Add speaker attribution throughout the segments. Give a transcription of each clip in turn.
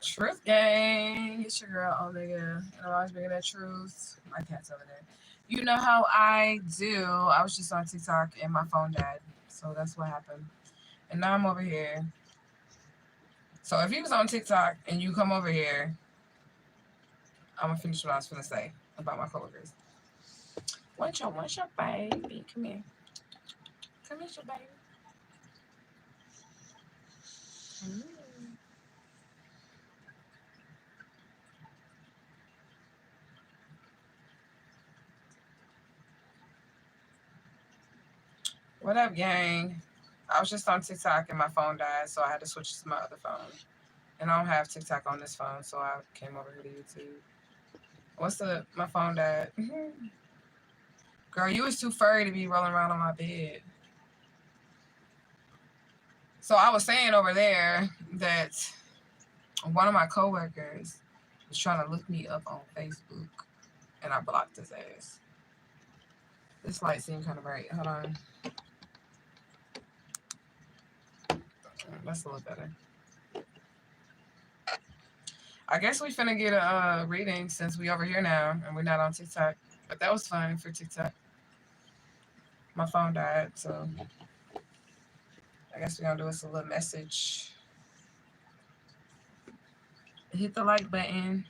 Speaker 1: Truth gang. It's your girl, Omega. And I'm always bringing that truth. My cat's over there. You know how I do. I was just on TikTok and my phone died. So that's what happened. And now I'm over here. So if you was on TikTok and you come over here, I'm going to finish what I was going to say about my coworkers. What's your baby? Come here. Come here, your baby. What up, gang? I was just on TikTok and my phone died, so I had to switch to my other phone. And I don't have TikTok on this phone, so I came over here to YouTube. My phone died. Girl, you was too furry to be rolling around on my bed. So I was saying over there that one of my coworkers was trying to look me up on Facebook, and I blocked his ass. This light seemed kind of bright. Hold on. That's a little better. I guess we finna get a reading since we over here now and we're not on TikTok. But that was fun for TikTok. My phone died, so I guess we're gonna do us a little message. Hit the like button.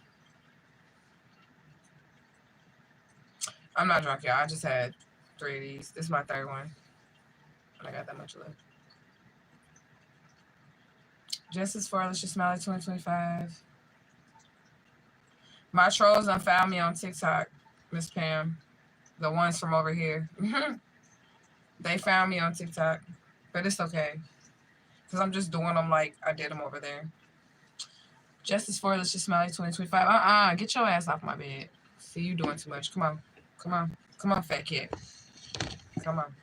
Speaker 1: I'm not drunk, y'all. I just had 3 of these. This is my third one. And I got that much left. Justice for Alicia Smiley 2025. My trolls done found me on TikTok, Miss Pam. The ones from over here. They found me on TikTok. But it's okay. Because I'm just doing them like I did them over there. Justice for Alicia Smiley 2025. Get your ass off my bed. See, you doing too much. Come on. Come on. Come on, fat kid. Come on.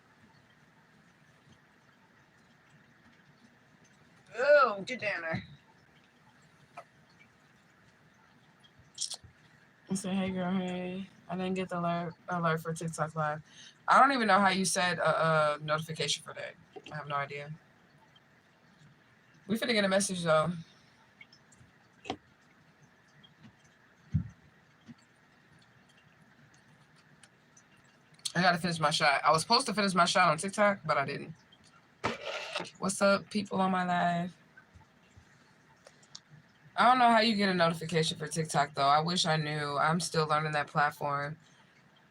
Speaker 1: Oh, get down there. I said, hey, girl, hey. I didn't get the alert for TikTok Live. I don't even know how you said a notification for that. I have no idea. We finna get a message, though. I gotta finish my shot. I was supposed to finish my shot on TikTok, but I didn't. What's up, people on my live? I don't know how you get a notification for TikTok, though. I wish I knew. I'm still learning that platform.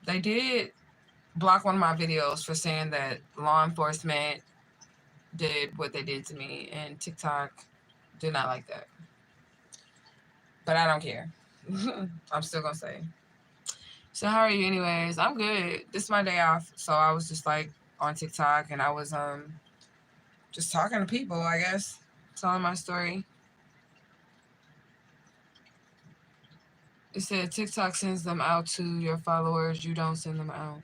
Speaker 1: They did block one of my videos for saying that law enforcement did what they did to me, and TikTok did not like that. But I don't care. I'm still gonna say. So how are you anyways? I'm good. This is my day off, so I was just like on TikTok, and I was just talking to people, I guess, telling my story. It said TikTok sends them out to your followers. You don't send them out.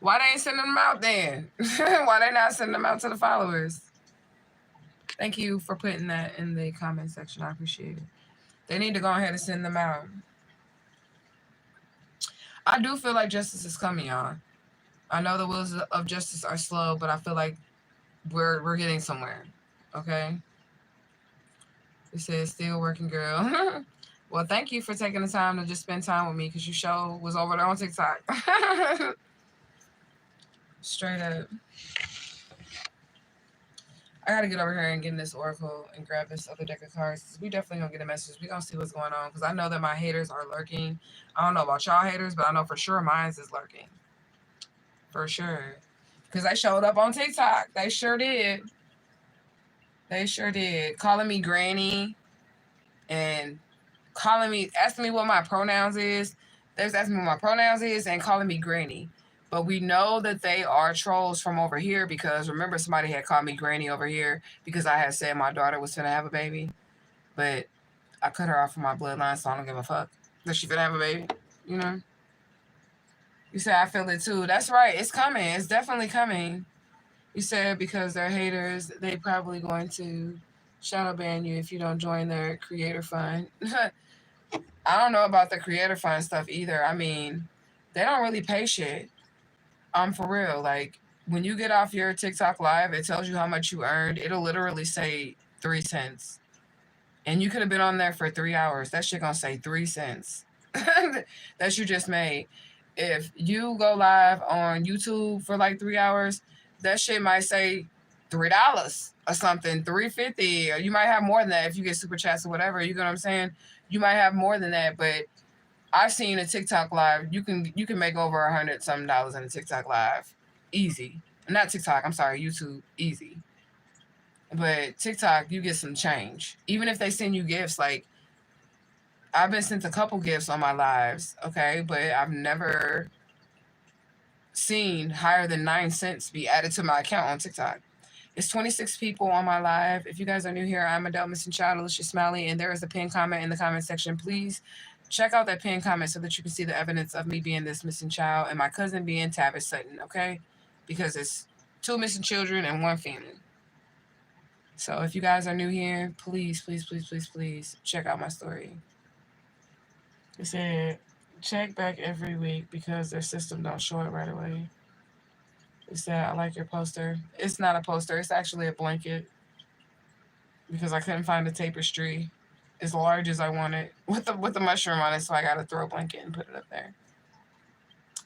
Speaker 1: Why they ain't sending them out then? Why they not sending them out to the followers? Thank you for putting that in the comment section. I appreciate it. They need to go ahead and send them out. I do feel like justice is coming, y'all. I know the wheels of justice are slow, but I feel like we're getting somewhere. Okay? It says still working, girl. Well, thank you for taking the time to just spend time with me, because your show was over there on TikTok. Straight up. I gotta get over here and get in this oracle and grab this other deck of cards. We definitely gonna get a message. We gonna see what's going on, because I know that my haters are lurking. I don't know about y'all haters, but I know for sure mine's is lurking. For sure. Because they showed up on TikTok. They sure did. They sure did. Calling me granny and asking me what my pronouns is. They was asking me what my pronouns is and calling me granny. But we know that they are trolls from over here, because remember, somebody had called me granny over here because I had said my daughter was finna have a baby. But I cut her off from my bloodline, so I don't give a fuck that she finna have a baby, you know? You said I feel it too. That's right. It's coming. It's definitely coming. You said because they're haters, they probably going to shadow ban you if you don't join their creator fund. I don't know about the creator fund stuff either. I mean, they don't really pay shit. For real. Like, when you get off your TikTok live, it tells you how much you earned. It'll literally say 3 cents. And you could have been on there for 3 hours. That shit gonna say 3 cents that you just made. If you go live on YouTube for like 3 hours, that shit might say $3 or something, $3.50, or you might have more than that if you get super chats or whatever. You know what I'm saying? You might have more than that, but I've seen a TikTok live. You can make over $100 something in a TikTok live, easy. Not TikTok. I'm sorry, YouTube, easy. But TikTok, you get some change. Even if they send you gifts, like I've been sent a couple gifts on my lives, okay? But I've never seen higher than 9 cents be added to my account on TikTok. It's 26 people on my live. If you guys are new here, I'm Adele Missing Child, Alicia Smiley, and there is a pinned comment in the comment section. Please check out that pinned comment so that you can see the evidence of me being this missing child and my cousin being Tavis Sutton, okay? Because it's 2 missing children and 1 family. So if you guys are new here, please, please, please, please, please check out my story. It said, check back every week because their system don't show it right away. It said, I like your poster. It's not a poster. It's actually a blanket because I couldn't find a tapestry as large as I wanted with the mushroom on it, so I got to throw a blanket and put it up there.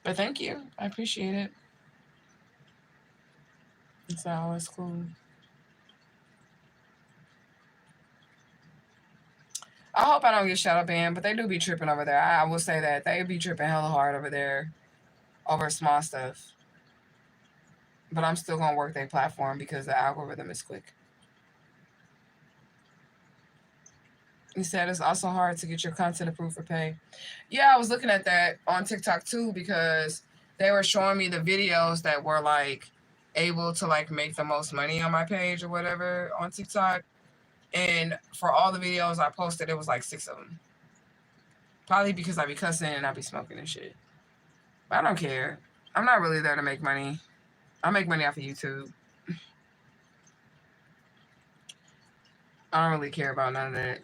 Speaker 1: But thank you. I appreciate it. It's always cool. I hope I don't get shadow banned, but they do be tripping over there. I will say that. They be tripping hella hard over there over small stuff. But I'm still going to work their platform because the algorithm is quick. He said it's also hard to get your content approved for pay. Yeah, I was looking at that on TikTok too because they were showing me the videos that were like able to like make the most money on my page or whatever on TikTok. And for all the videos I posted, it was like 6 of them. Probably because I be cussing and I be smoking and shit. But I don't care. I'm not really there to make money. I make money off of YouTube. I don't really care about none of that.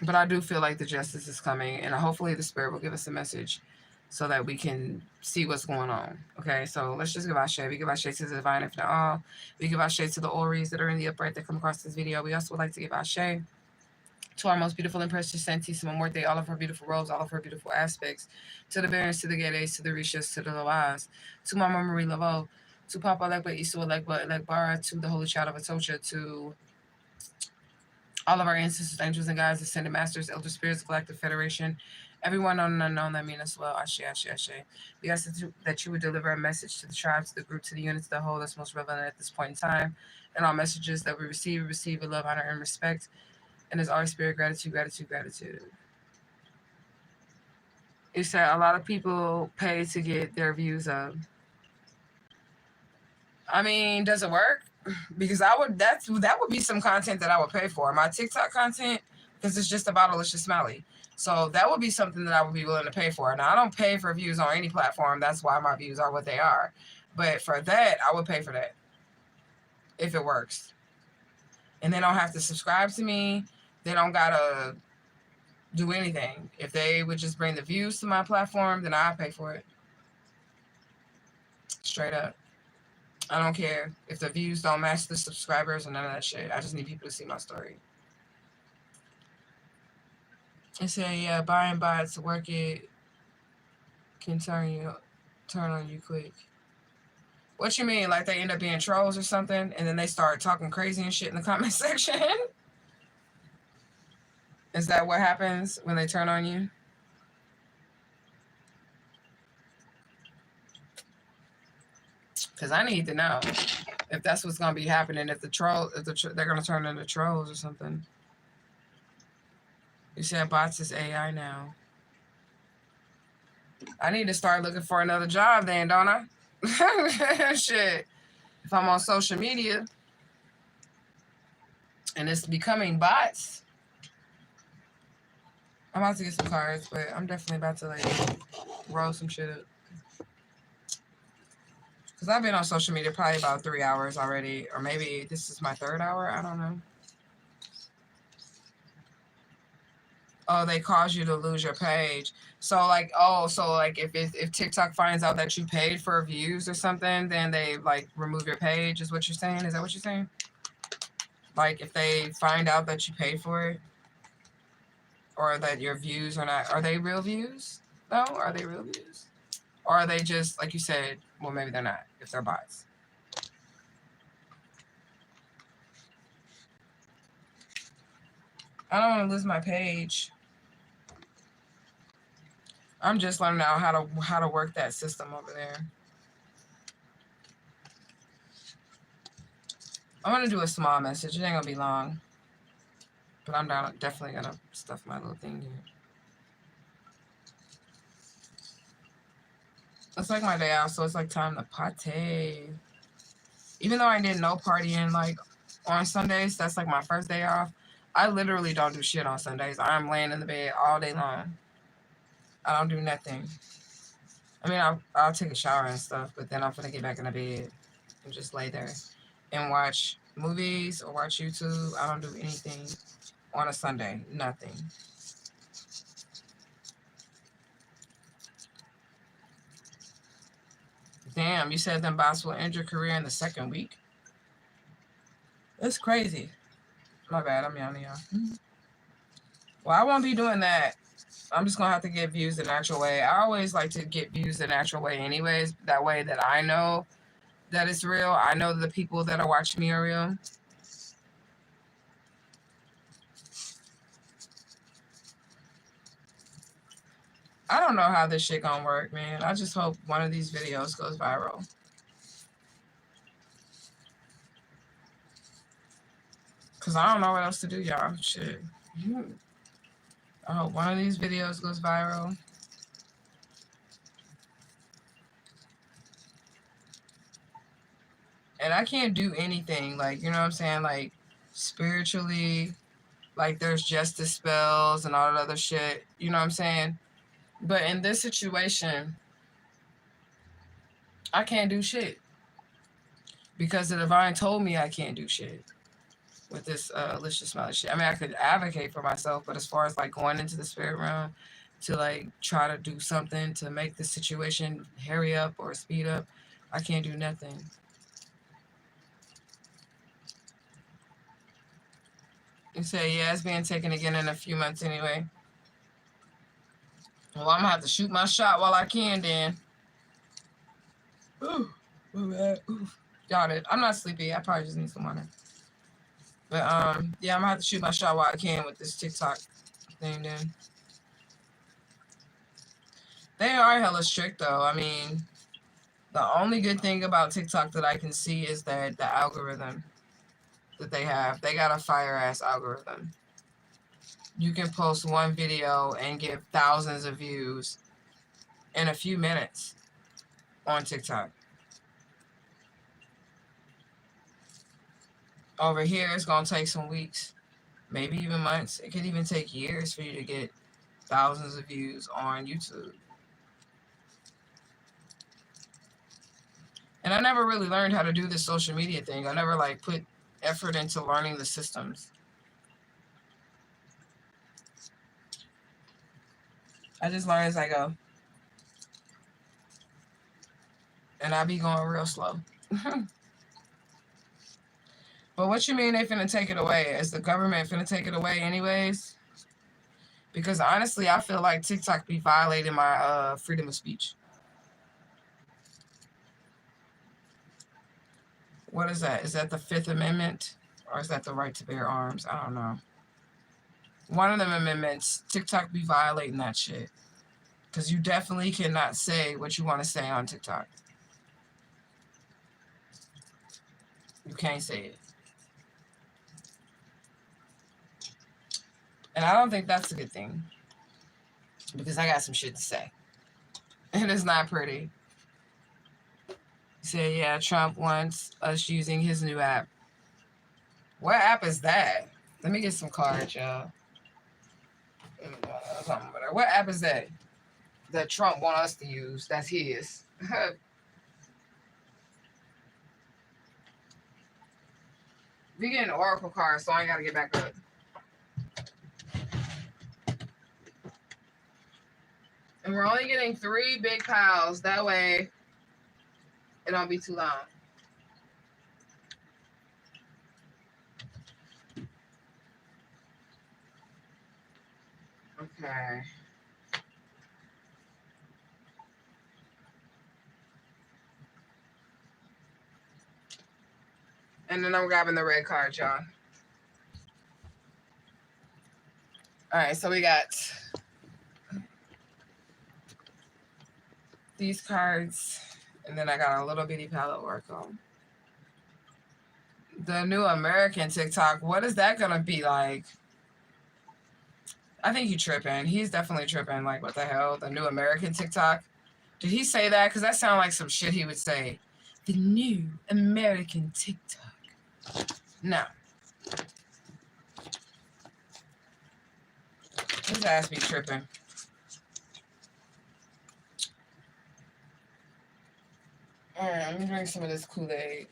Speaker 1: But I do feel like the justice is coming, and hopefully the spirit will give us a message so that we can see what's going on. Okay, so let's just give our shade. We give our shade to the divine infinite all. We give our shade to the Aries that are in the upright that come across this video. We also would like to give our shade to our most beautiful and precious Santissima Muerte, all of her beautiful robes, all of her beautiful aspects, to the Barons, to the Gedes, to the Orishas, to the Lawaz, to Mama Marie Laveau, to Papa Legba, Isu Legba, Legbara, to the Holy Child of Atocha, to all of our ancestors, angels, and guides, ascended masters, elder spirits, galactic federation, everyone known and unknown that mean us well. Ashe, ashe, ashe. We ask that you would deliver a message to the tribe, to the group, to the unit, to the whole that's most relevant at this point in time. And all messages that we receive with love, honor, and respect. And as our spirit, gratitude, gratitude, gratitude. You said a lot of people pay to get their views up. I mean, does it work? Because that would be some content that I would pay for. My TikTok content, because it's just about Alicia Smiley. So that would be something that I would be willing to pay for. Now, I don't pay for views on any platform. That's why my views are what they are. But for that, I would pay for that if it works. And they don't have to subscribe to me. They don't got to do anything. If they would just bring the views to my platform, then I'll pay for it. Straight up. I don't care if the views don't match the subscribers or none of that shit. I just need people to see my story. And say, yeah, buying bots to work it can turn on you quick. What you mean? Like they end up being trolls or something, and then they start talking crazy and shit in the comment section? Is that what happens when they turn on you? Because I need to know if that's what's going to be happening, if they're going to turn into trolls or something. You said bots is AI now. I need to start looking for another job then, don't I? Shit. If I'm on social media and it's becoming bots. I'm about to get some cards, but I'm definitely about to like roll some shit up. Because I've been on social media probably about 3 hours already. Or maybe this is my 3rd hour. I don't know. Oh, they cause you to lose your page. So like, if TikTok finds out that you paid for views or something, then they like remove your page is what you're saying? Is that what you're saying? Like if they find out that you paid for it, or that your views are not, are they real views? No, are they real views? Or are they just, like you said, well, maybe they're not, if they're bots. I don't want to lose my page. I'm just learning out how to work that system over there. I'm gonna do a small message. It ain't gonna be long, but I'm definitely gonna stuff my little thing here. It's like my day off, so it's like time to party. Even though I did no partying like on Sundays, that's like my first day off. I literally don't do shit on Sundays. I'm laying in the bed all day long. I don't do nothing. I mean, I'll take a shower and stuff, but then I'm gonna get back in the bed and just lay there and watch movies or watch YouTube. I don't do anything on a Sunday. Nothing. Damn, you said them bots will end your career in the second week? That's crazy. My bad, I'm yawning, y'all. Well, I won't be doing that. I'm just gonna have to get views the natural way. I always like to get views the natural way anyways. That way that I know that it's real. I know that the people that are watching me are real. I don't know how this shit gonna work, man. I just hope one of these videos goes viral. Cause I don't know what else to do, y'all. Shit. I hope one of these videos goes viral. And I can't do anything, like, you know what I'm saying? Like, spiritually, like, there's justice spells and all that other shit. You know what I'm saying? But in this situation, I can't do shit. Because the divine told me I can't do shit with this let's just smell shit. I mean, I could advocate for myself, but as far as like going into the spirit realm to like try to do something to make the situation hurry up or speed up, I can't do nothing. You say, yeah, it's being taken again in a few months anyway. Well, I'm gonna have to shoot my shot while I can then. Ooh, got it. I'm not sleepy. I probably just need some water. But yeah, I'm gonna have to shoot my shot while I can with this TikTok thing then. They are hella strict though. I mean, the only good thing about TikTok that I can see is that the algorithm that they have. They got a fire ass algorithm. You can post one video and get thousands of views in a few minutes on TikTok. Over here, it's gonna take some weeks, maybe even months. It could even take years for you to get thousands of views on YouTube. And I never really learned how to do this social media thing. I never like put effort into learning the systems. I just learn as I go. And I be going real slow. But what you mean they finna take it away? Is the government finna take it away anyways? Because honestly, I feel like TikTok be violating my freedom of speech. What is that? Is that the Fifth Amendment? Or is that the right to bear arms? I don't know. One of them amendments, TikTok be violating that shit. Because you definitely cannot say what you want to say on TikTok. You can't say it. And I don't think that's a good thing. Because I got some shit to say. And it's not pretty. Say, yeah, Trump wants us using his new app. What app is that? Let me get some cards, y'all. What app is that? That Trump wants us to use? That's his. We getting oracle cards, so I ain't gotta get back up. And we're only getting 3 big piles. That way, it don't be too long. Okay. And then I'm grabbing the red card, y'all. All right, so we got these cards, and then I got a little bitty palette oracle. The new American TikTok, what is that gonna be like? I think you tripping. He's definitely tripping. Like, what the hell? The new American TikTok? Did he say that? Because that sounds like some shit he would say. The new American TikTok. No. His ass be tripping. All right, let me drink some of this Kool-Aid.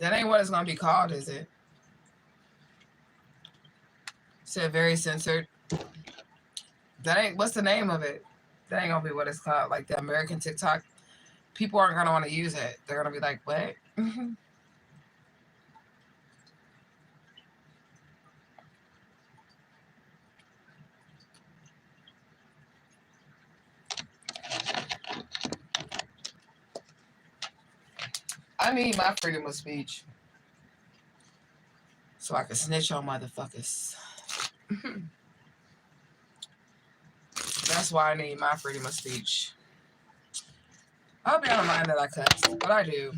Speaker 1: That ain't what it's gonna be called, is it? Said very censored. That ain't, what's the name of it? That ain't gonna be what it's called. Like the American TikTok. People aren't gonna want to use it. They're gonna be like, what? I need my freedom of speech so I can snitch on motherfuckers. That's why I need my freedom of speech. I hope y'all don't mind that I cuss, but I do.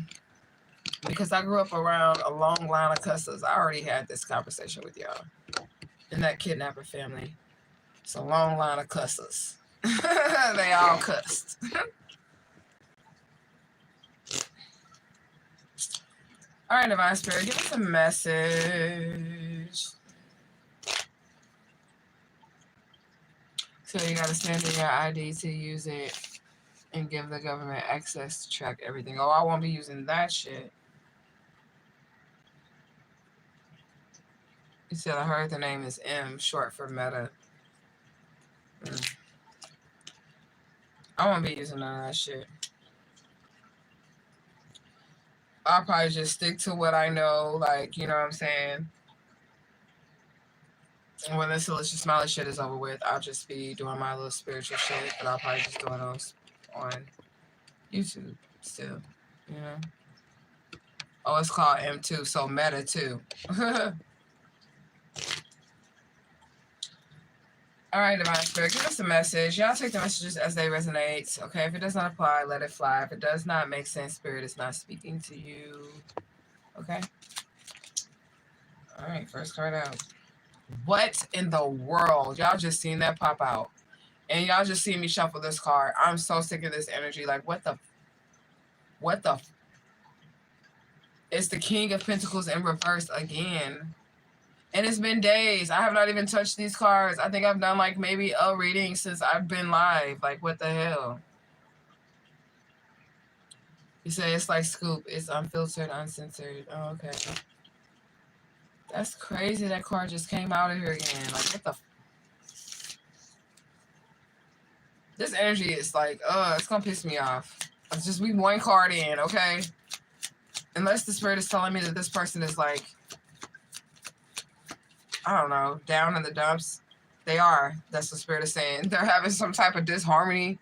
Speaker 1: Because I grew up around a long line of cussers. I already had this conversation with y'all. In that kidnapper family, it's a long line of cussers. They all cussed. All right, Divine Spirit, give us a message. So you got to stand in your ID to use it and give the government access to track everything. Oh, I won't be using that shit. You said I heard the name is M, short for Meta. I won't be using none of that shit. I'll probably just stick to what I know, like, you know what I'm saying? When this Delicious Smiley shit is over with, I'll just be doing my little spiritual shit, but I'll probably just doing those on YouTube still, you know? Oh, it's called M2, so Meta too. All right, Divine Spirit, give us a message. Y'all take the messages as they resonate. Okay, if it does not apply, let it fly. If it does not make sense, Spirit is not speaking to you. Okay? All right, first card out. What in the world? Y'all just seen that pop out. And y'all just seen me shuffle this card. I'm so sick of this energy. Like, what the? It's the King of Pentacles in reverse again. And it's been days. I have not even touched these cards. I think I've done like maybe a reading since I've been live. Like, what the hell? You say it's like Scoop. It's unfiltered, uncensored. Oh, okay. That's crazy. That card just came out of here again. Like, what the? This energy is like, it's going to piss me off. Let's just be one card in, okay? Unless the Spirit is telling me that this person is like, I don't know, down in the dumps. They are. That's what Spirit is saying. They're having some type of disharmony.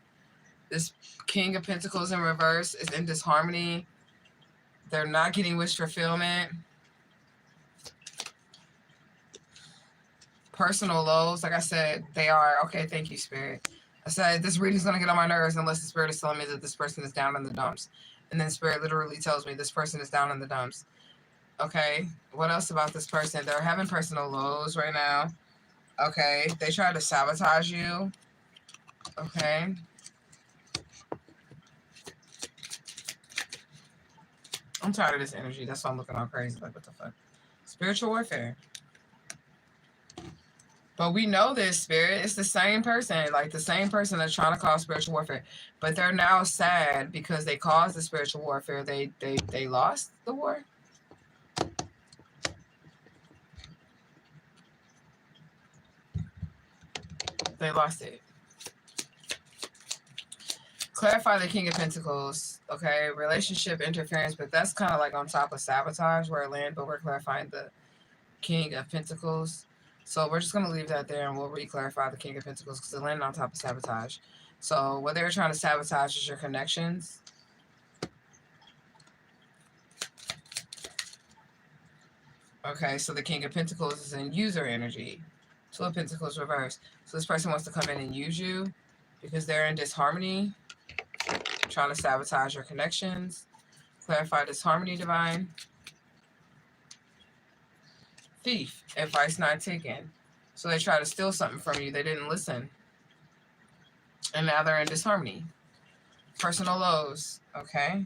Speaker 1: This King of Pentacles in reverse is in disharmony. They're not getting wish fulfillment. Personal lows, like I said, they are. Okay, thank you, Spirit. I said this reading's going to get on my nerves unless the Spirit is telling me that this person is down in the dumps. And then Spirit literally tells me this person is down in the dumps. Okay, what else about this person? They're having personal lows right now. Okay, they try to sabotage you. Okay. I'm tired of this energy. That's why I'm looking all crazy. Like, what the fuck? Spiritual warfare. But we know this, Spirit. It's the same person. Like, the same person that's trying to cause spiritual warfare. But they're now sad because they caused the spiritual warfare. They lost the war. They lost it. Clarify the King of Pentacles. Okay, relationship interference, but that's kind of like on top of sabotage where it lands, but we're clarifying the King of Pentacles. So we're just going to leave that there and we'll re-clarify the King of Pentacles because it landed on top of sabotage. So what they're trying to sabotage is your connections. Okay, so the King of Pentacles is in user energy. Two of Pentacles reverse. So this person wants to come in and use you because they're in disharmony, trying to sabotage your connections. Clarify disharmony, divine. Thief, advice not taken. So they try to steal something from you. They didn't listen. And now they're in disharmony. Personal lows, okay?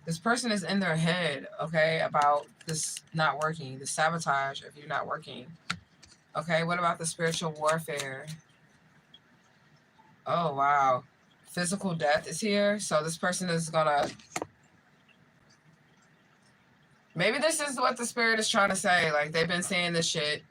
Speaker 1: This person is in their head, okay, about this not working, the sabotage of you not working. Okay, what about the spiritual warfare? Oh, wow. Physical death is here. So this person is gonna... Maybe this is what the spirit is trying to say. Like, they've been saying this shit.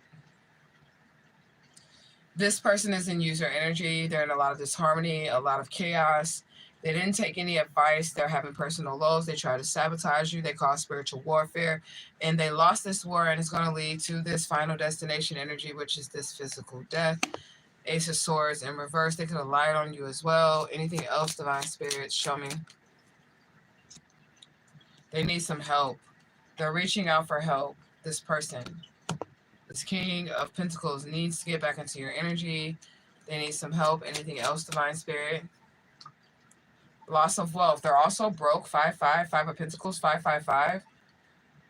Speaker 1: This person is in user energy. They're in a lot of disharmony, a lot of chaos. They didn't take any advice. They're having personal lows. They try to sabotage you. They cause spiritual warfare. And they lost this war, and it's going to lead to this final destination energy, which is this physical death. Ace of Swords in reverse. They could have lied on you as well. Anything else, divine spirits, show me. They need some help. They're reaching out for help. This person. This King of Pentacles needs to get back into your energy. They need some help. Anything else, divine spirit? Loss of wealth. They're also broke. 5-5. 5 of Pentacles. 5-5-5.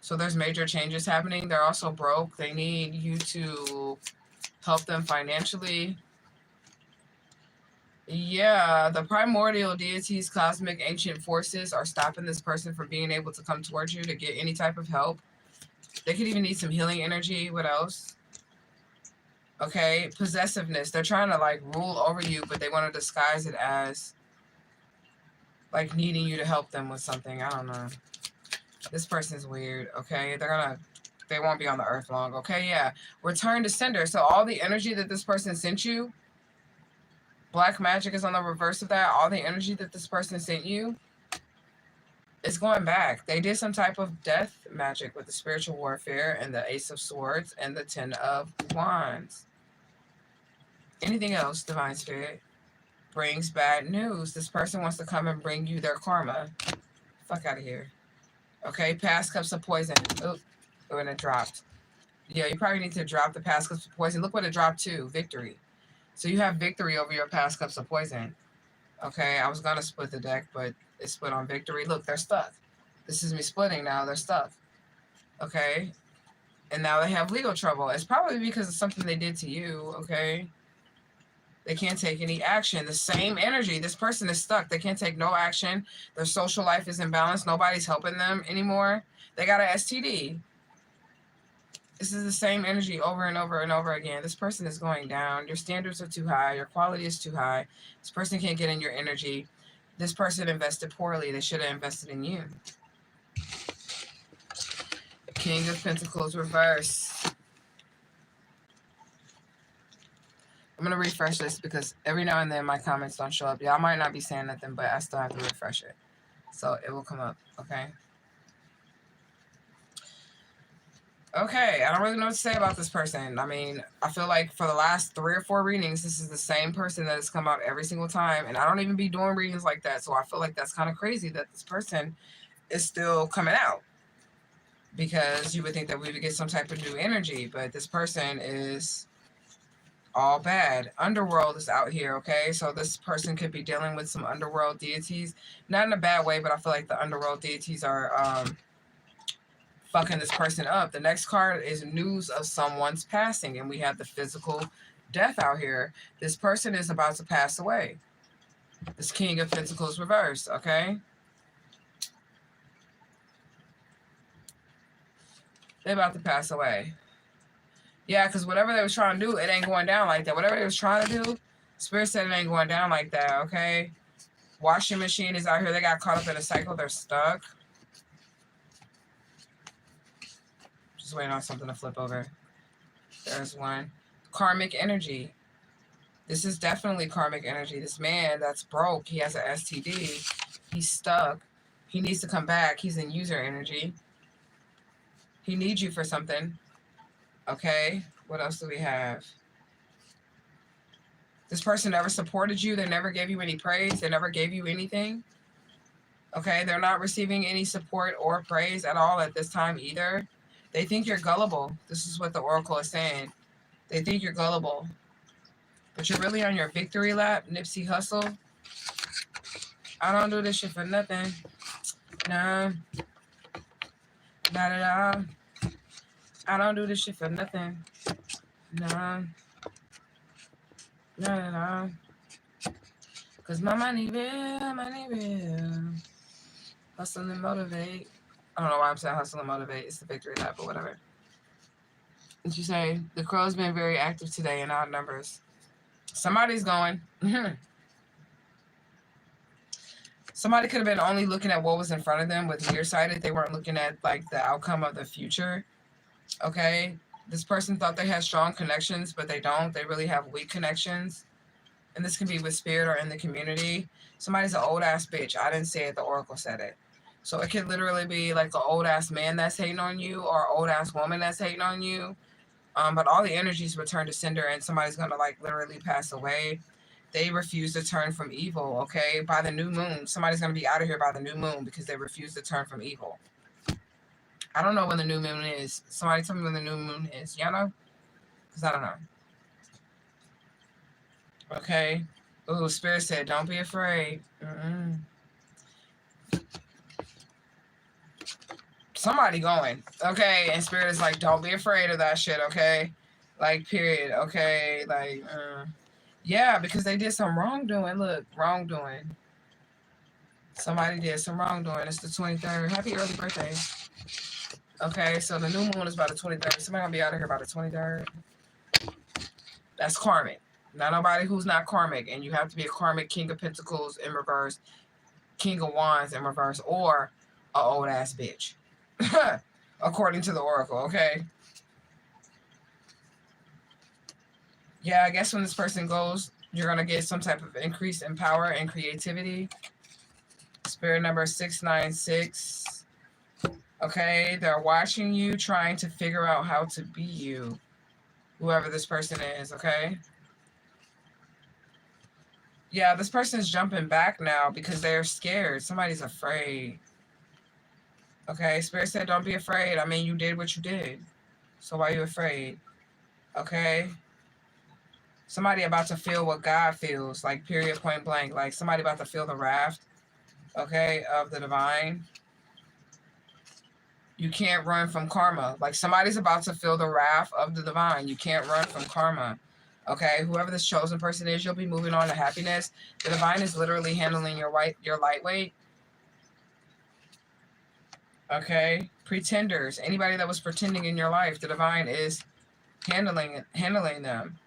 Speaker 1: So there's major changes happening. They're also broke. They need you to help them financially. Yeah, the primordial deities, cosmic ancient forces are stopping this person from being able to come towards you to get any type of help. They could even need some healing energy. What else? Okay, possessiveness. They're trying to like rule over you, but they want to disguise it as like needing you to help them with something. I don't know. This person's weird. Okay, they won't be on the earth long. Okay, yeah. Return to sender. So all the energy that this person sent you, black magic is on the reverse of that. All the energy that this person sent you, it's going back. They did some type of death magic with the spiritual warfare and the Ace of Swords and the 10 of Wands. Anything else, divine spirit? Brings bad news. This person wants to come and bring you their karma. Fuck out of here. Okay, past cups of poison. Oh, and it dropped. Yeah, you probably need to drop the past cups of poison. Look what it dropped to. Victory. So you have victory over your past cups of poison. Okay, I was going to split the deck, but it split on victory. Look, they're stuck. This is me splitting now. They're stuck. Okay. And now they have legal trouble. It's probably because of something they did to you. Okay. They can't take any action. The same energy. This person is stuck. They can't take no action. Their social life is imbalanced. Nobody's helping them anymore. They got an STD. This is the same energy over and over and over again. This person is going down. Your standards are too high. Your quality is too high. This person can't get in your energy. This person invested poorly. They should have invested in you. King of Pentacles reverse. I'm going to refresh this because every now and then my comments don't show up. Y'all might not be saying nothing, but I still have to refresh it. So it will come up, okay? Okay, I don't really know what to say about this person. I mean, I feel like for the last 3 or 4 readings, this is the same person that has come out every single time. And I don't even be doing readings like that. So I feel like that's kind of crazy that this person is still coming out. Because you would think that we would get some type of new energy. But this person is all bad. Underworld is out here, okay? So this person could be dealing with some underworld deities. Not in a bad way, but I feel like the underworld deities are... fucking this person up. The next card is news of someone's passing, and we have the physical death out here. This person is about to pass away. This King of Pentacles reversed, okay? They're about to pass away. Yeah, because whatever they was trying to do, it ain't going down like that. Whatever they was trying to do, Spirit said it ain't going down like that, okay? Washing machine is out here. They got caught up in a cycle. They're stuck. Just waiting on something to flip over. There's one. Karmic energy. This is definitely karmic energy. This man that's broke, he has an STD, he's stuck, he needs to come back, he's in user energy. He needs you for something. Okay, what else do we have? This person never supported you, they never gave you any praise, they never gave you anything. Okay, they're not receiving any support or praise at all at this time either. They think you're gullible. This is what the oracle is saying. They think you're gullible. But you're really on your victory lap, Nipsey Hussle. I don't do this shit for nothing. No. Not at all. I don't do this shit for nothing. No. Not at all. Because my money real. Hustle and motivate. I don't know why I'm saying hustle and motivate. It's the victory lap or whatever. What you say? The crow's been very active today in odd numbers. Somebody's going. Somebody could have been only looking at what was in front of them with nearsighted. They weren't looking at like the outcome of the future. Okay? This person thought they had strong connections, but they don't. They really have weak connections. And this can be with spirit or in the community. Somebody's an old ass bitch. I didn't say it. The oracle said it. So it could literally be like an old ass man that's hating on you or an old ass woman that's hating on you. But all the energies return to sender and somebody's going to like literally pass away. They refuse to turn from evil, okay? By the new moon. Somebody's going to be out of here by the new moon because they refuse to turn from evil. I don't know when the new moon is. Somebody tell me when the new moon is. Y'all know? Because I don't know. Okay. Ooh, Spirit said, don't be afraid. Somebody going, okay? And Spirit is like, don't be afraid of that shit, okay? Like, period, okay? Like, yeah, because they did some wrongdoing. Look, wrongdoing. Somebody did some wrongdoing. It's the 23rd. Happy early birthday. Okay, so the new moon is about the 23rd. Somebody gonna be out of here by the 23rd. That's karmic. Not nobody who's not karmic. And you have to be a karmic King of Pentacles in reverse, King of Wands in reverse, or a old ass bitch. According to the oracle, okay? Yeah, I guess when this person goes, you're going to get some type of increase in power and creativity. Spirit number 696. Okay, they're watching you, trying to figure out how to be you. Whoever this person is, okay? Yeah, this person is jumping back now because they're scared. Somebody's afraid. Okay, Spirit said, don't be afraid. I mean, you did what you did. So why are you afraid? Okay? Somebody about to feel what God feels, like period, point blank. Like somebody about to feel the wrath, okay, of the divine. You can't run from karma. Like somebody's about to feel the wrath of the divine. You can't run from karma. Okay, whoever this chosen person is, you'll be moving on to happiness. The divine is literally handling your lightweight. Okay, pretenders, anybody that was pretending in your life, the divine is handling them.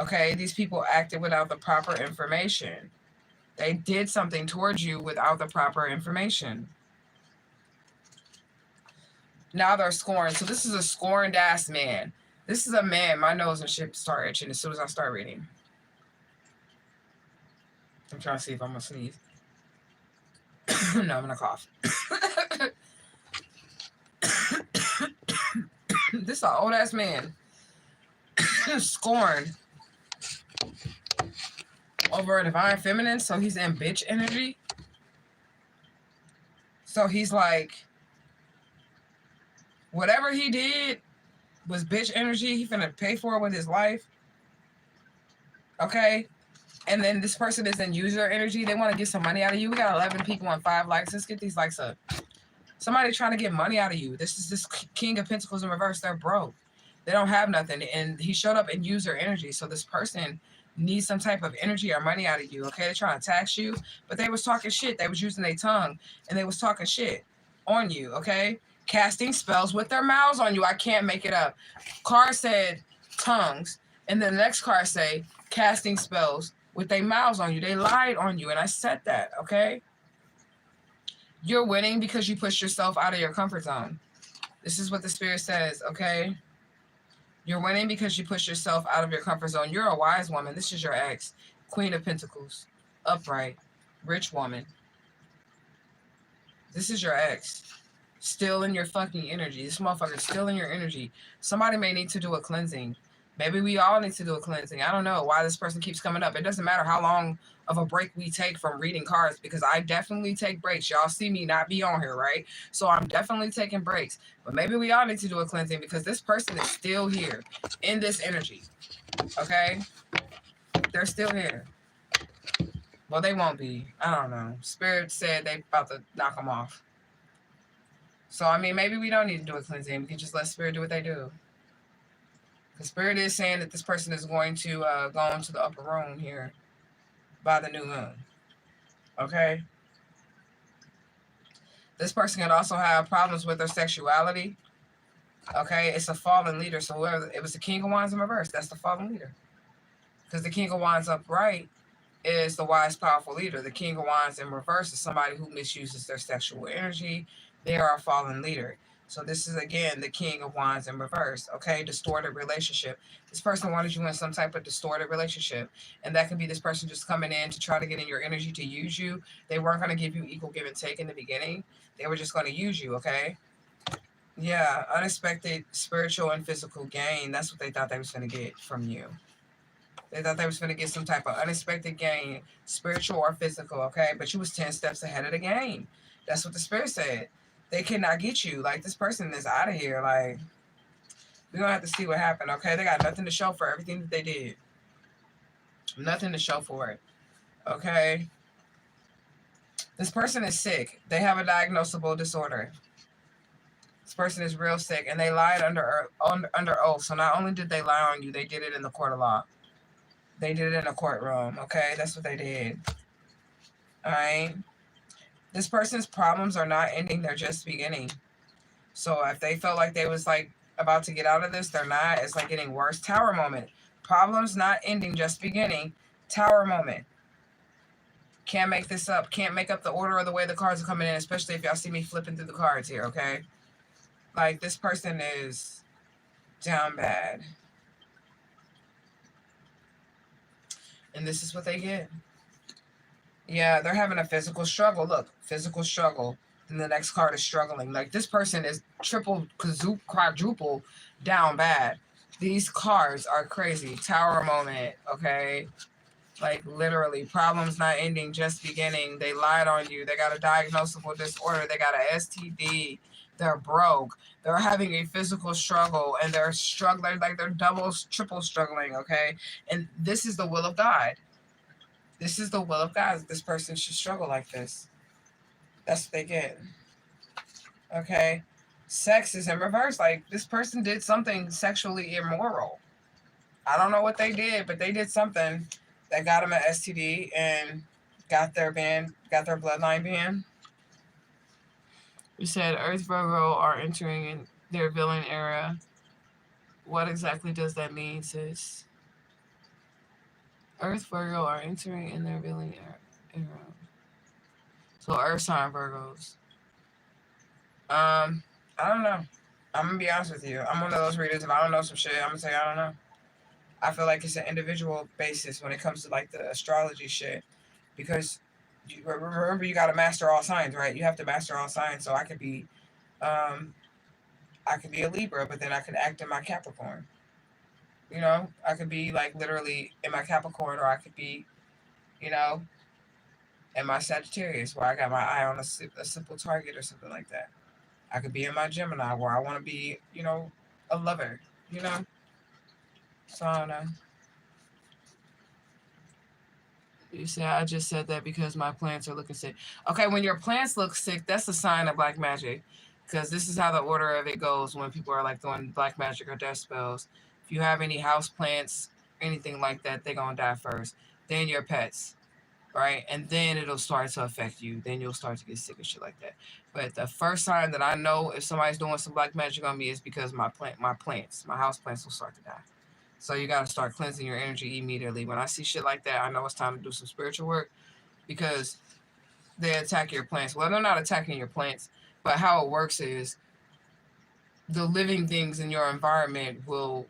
Speaker 1: Okay, these people acted without the proper information. They did something towards you without the proper information. Now they're scorned. So this is a scorned ass man. This is a man. My nose and shit start itching as soon as I start reading. I'm trying to see if I'm going to sneeze. No, I'm going to cough. This is an old ass man. Scorned. Over a divine feminine. So he's in bitch energy. So he's like, whatever he did was bitch energy. He finna pay for it with his life. Okay? And then this person is in user energy. They want to get some money out of you. We got 11 people and 5 likes. Let's get these likes up. Somebody trying to get money out of you. This is this King of Pentacles in reverse. They're broke. They don't have nothing. And he showed up in user energy. So this person needs some type of energy or money out of you. Okay? They're trying to tax you. But they was talking shit. They was using their tongue. And they was talking shit on you. Okay? Casting spells with their mouths on you. I can't make it up. Card said tongues. And then the next card say casting spells with their mouths on you. They lied on you. And I said that. Okay? You're winning because you pushed yourself out of your comfort zone. This is what the Spirit says, okay? You're winning because you push yourself out of your comfort zone. You're a wise woman. This is your ex. Queen of Pentacles. Upright. Rich woman. This is your ex. Still in your fucking energy. This motherfucker's still in your energy. Somebody may need to do a cleansing. Maybe we all need to do a cleansing. I don't know why this person keeps coming up. It doesn't matter how long of a break we take from reading cards, because I definitely take breaks. Y'all see me not be on here, right? So I'm definitely taking breaks. But maybe we all need to do a cleansing because this person is still here in this energy. Okay? They're still here. Well, they won't be. I don't know. Spirit said they about to knock them off. So, I mean, maybe we don't need to do a cleansing. We can just let Spirit do what they do. The Spirit is saying that this person is going to go into the upper room here by the new moon. Okay? This person can also have problems with their sexuality. Okay? It's a fallen leader. So, whoever, it was the King of Wands in reverse. That's the fallen leader. Because the King of Wands upright is the wise, powerful leader. The King of Wands in reverse is somebody who misuses their sexual energy. They are a fallen leader. So this is, again, the King of Wands in reverse, okay? Distorted relationship. This person wanted you in some type of distorted relationship. And that could be this person just coming in to try to get in your energy to use you. They weren't going to give you equal give and take in the beginning. They were just going to use you, okay? Yeah, unexpected spiritual and physical gain. That's what they thought they was going to get from you. They thought they was going to get some type of unexpected gain, spiritual or physical, okay? But you was 10 steps ahead of the game. That's what the Spirit said. They cannot get you. Like, this person is out of here. Like, we're going to have to see what happened, okay? They got nothing to show for everything that they did. Nothing to show for it, okay? This person is sick. They have a diagnosable disorder. This person is real sick, and they lied under oath. So not only did they lie on you, they did it in the court of law. They did it in a courtroom, okay? That's what they did. All right? This person's problems are not ending. They're just beginning. So if they felt like they was, like, about to get out of this, they're not. It's, like, getting worse. Tower moment. Problems not ending, just beginning. Tower moment. Can't make this up. Can't make up the order or the way the cards are coming in, especially if y'all see me flipping through the cards here, okay? Like, this person is down bad. And this is what they get. Yeah, they're having a physical struggle. Look, physical struggle. And the next card is struggling. Like, this person is triple, quadruple down bad. These cards are crazy. Tower moment, okay? Like, literally, problems not ending, just beginning. They lied on you. They got a diagnosable disorder. They got an STD. They're broke. They're having a physical struggle, and they're struggling, like they're double, triple struggling, okay? And this is the will of God. This is the will of God, that this person should struggle like this. That's what they get. Okay? Sex is in reverse. Like, this person did something sexually immoral. I don't know what they did, but they did something that got them an STD and got their bloodline banned. We said Earth Virgo are entering in their villain era. What exactly does that mean, sis? Earth Virgo are entering in their villain era. So Earth sign Virgos. I don't know. I'm going to be honest with you. I'm one of those readers. If I don't know some shit, I'm going to say I don't know. I feel like it's an individual basis when it comes to, like, the astrology shit. Because remember, you got to master all signs, right? You have to master all signs. So I could be a Libra, but then I could act in my Capricorn. You know, I could be, like, literally in my Capricorn, or I could be, you know, in my Sagittarius, where I got my eye on a simple target or something like that. I could be in my Gemini, where I want to be, you know, a lover, you know? So I don't know. You say, I just said that because my plants are looking sick. Okay, when your plants look sick, that's a sign of black magic. Because this is how the order of it goes when people are, like, doing black magic or death spells. If you have any house plants, anything like that, they're going to die first. Then your pets, right? And then it'll start to affect you. Then you'll start to get sick and shit like that. But the first sign that I know if somebody's doing some black magic on me is because my house plants will start to die. So you got to start cleansing your energy immediately. When I see shit like that, I know it's time to do some spiritual work, because they attack your plants. Well, they're not attacking your plants, but how it works is the living things in your environment will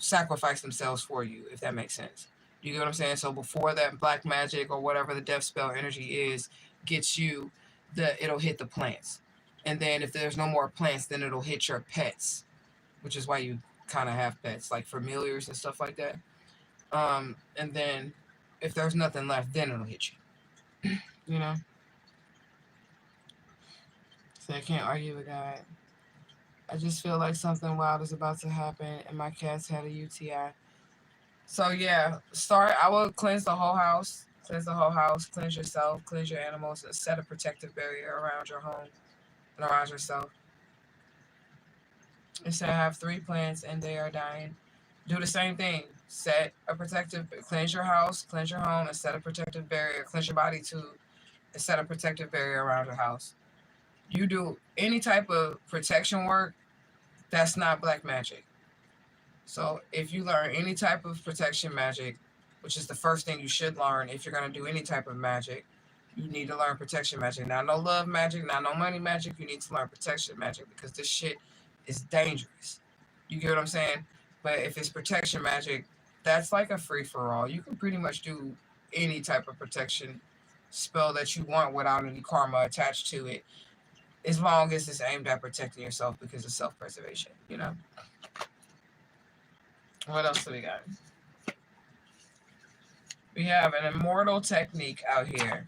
Speaker 1: sacrifice themselves for you, if that makes sense. You get what I'm saying? So before that black magic or whatever the death spell energy is gets you, it'll hit the plants. And then if there's no more plants, then it'll hit your pets, which is why you kind of have pets, like familiars and stuff like that. And then if there's nothing left, then it'll hit you. You know? So I can't argue with God. I just feel like something wild is about to happen, and my cat's had a UTI. So yeah, I will cleanse the whole house. Cleanse the whole house. Cleanse yourself. Cleanse your animals. And set a protective barrier around your home and around yourself. And say I have 3 plants and they are dying. Do the same thing. Cleanse your house, cleanse your home, and set a protective barrier. Cleanse your body too, and set a protective barrier around your house. You do any type of protection work, that's not black magic. So if you learn any type of protection magic, which is the first thing you should learn if you're going to do any type of magic, you need to learn protection magic. Not no love magic, not no money magic. You need to learn protection magic because this shit is dangerous. You get what I'm saying? But if it's protection magic, that's like a free-for-all. You can pretty much do any type of protection spell that you want without any karma attached to it, as long as it's aimed at protecting yourself because of self-preservation, you know? What else do we got? We have an immortal technique out here.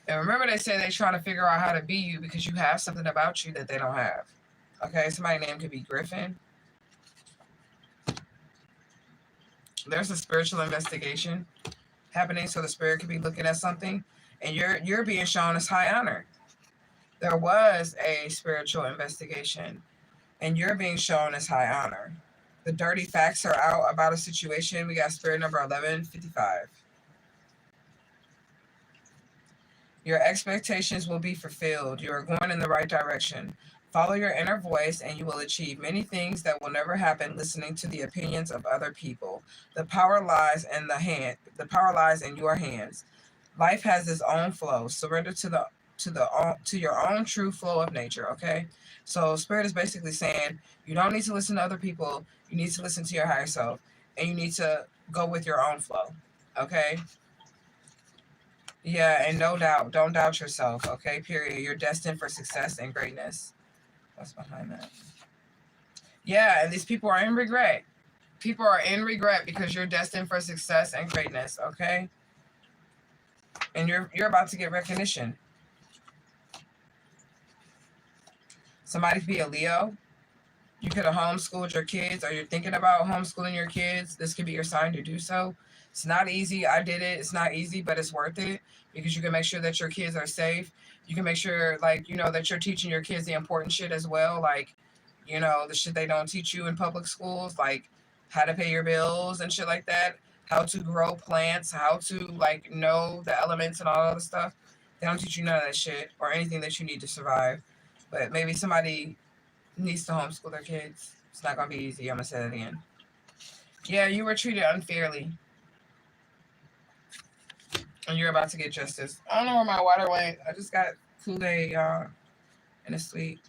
Speaker 1: And remember, they say they're trying to figure out how to be you because you have something about you that they don't have. Okay, somebody's name could be Griffin. There's a spiritual investigation happening, so the spirit could be looking at something, and you're being shown as high honor. There was a spiritual investigation, and you're being shown as high honor. The dirty facts are out about a situation. We got spirit number 1155. Your expectations will be fulfilled. You are going in the right direction. Follow your inner voice and you will achieve many things that will never happen listening to the opinions of other people. The power lies in your hands. Life has its own flow. Surrender to your own true flow of nature, okay? So spirit is basically saying you don't need to listen to other people. You need to listen to your higher self, and you need to go with your own flow, okay? Yeah, and no doubt, don't doubt yourself, okay? Period. You're destined for success and greatness. What's behind that? Yeah, and these people are in regret. People are in regret because you're destined for success and greatness, okay? And you're about to get recognition. Somebody could be a Leo. You could have homeschooled your kids, or you're thinking about homeschooling your kids. This could be your sign to do so. It's not easy. I did it. It's not easy, but it's worth it because you can make sure that your kids are safe. You can make sure, like, you know, that you're teaching your kids the important shit as well. Like, you know, the shit they don't teach you in public schools, like how to pay your bills and shit like that, how to grow plants, how to, like, know the elements and all of the stuff. They don't teach you none of that shit or anything that you need to survive. But maybe somebody needs to homeschool their kids. It's not going to be easy. I'm going to say that again. Yeah, you were treated unfairly. And you're about to get justice. I don't know where my water went. I just got Kool-Aid, y'all. And it's sweet.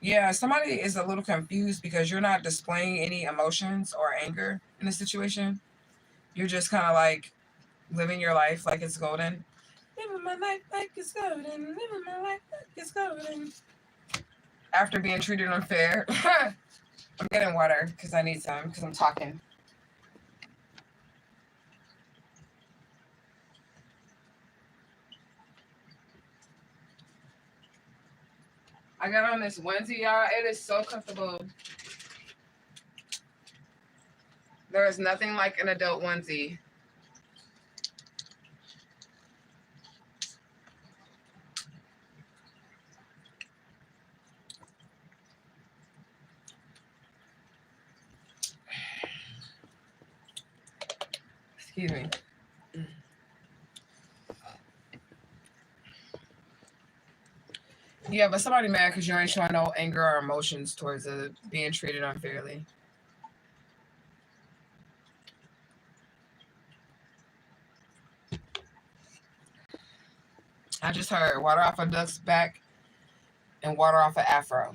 Speaker 1: Yeah, somebody is a little confused because you're not displaying any emotions or anger in the situation. You're just kind of like living your life like it's golden. Living my life like it's golden. Living my life like it's golden. After being treated unfair. I'm getting water because I need some because I'm talking. I got on this onesie, y'all. It is so comfortable. There is nothing like an adult onesie. Excuse me. Yeah, but somebody mad because you ain't showing no anger or emotions towards being treated unfairly. I just heard water off a duck's back and water off an afro.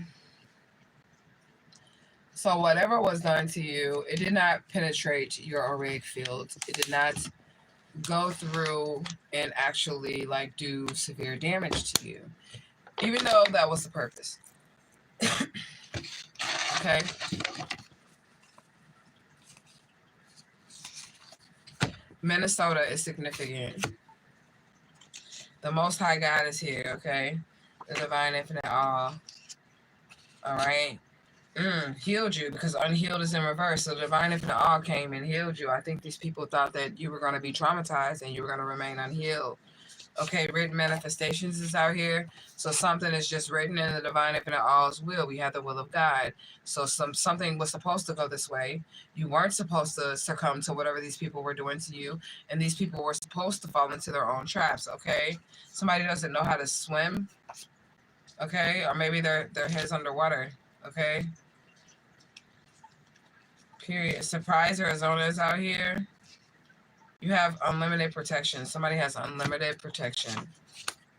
Speaker 1: So whatever was done to you, it did not penetrate your auric field. It did not go through and actually like do severe damage to you, even though that was the purpose. Okay. Minnesota is significant. The Most High God is here, okay? The Divine Infinite All. All right? Healed you, because unhealed is in reverse. So the Divine Infinite All came and healed you. I think these people thought that you were going to be traumatized and you were going to remain unhealed. Okay, written manifestations is out here. So something is just written in the Divine Infinite All's will. We have the will of God. So something was supposed to go this way. You weren't supposed to succumb to whatever these people were doing to you. And these people were supposed to fall into their own traps, okay? Somebody doesn't know how to swim, okay? Or maybe their head's underwater, okay? Period. Surprise, Arizona is out here. You have unlimited protection. Somebody has unlimited protection.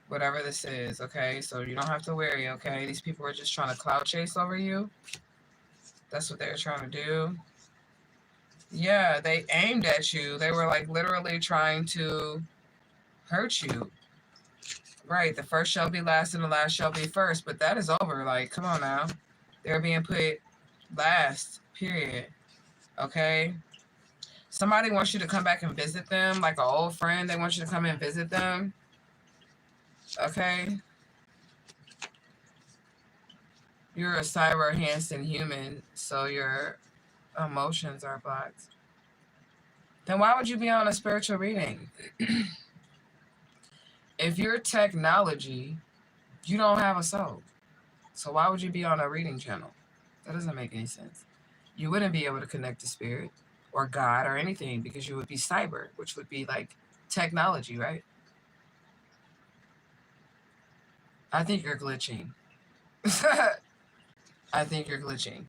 Speaker 1: Whatever this is, okay? So you don't have to worry, okay? These people are just trying to clout chase over you. That's what they're trying to do. Yeah, they aimed at you. They were like literally trying to hurt you. Right, the first shall be last and the last shall be first. But that is over. Like, come on now. They're being put last, period. Okay? Somebody wants you to come back and visit them, like an old friend. They want you to come and visit them. Okay? You're a cyber-enhanced human, so your emotions are blocked. Then why would you be on a spiritual reading? If you're technology, you don't have a soul. So why would you be on a reading channel? That doesn't make any sense. You wouldn't be able to connect to spirit or God or anything because you would be cyber, which would be like technology, right? I think you're glitching. I think you're glitching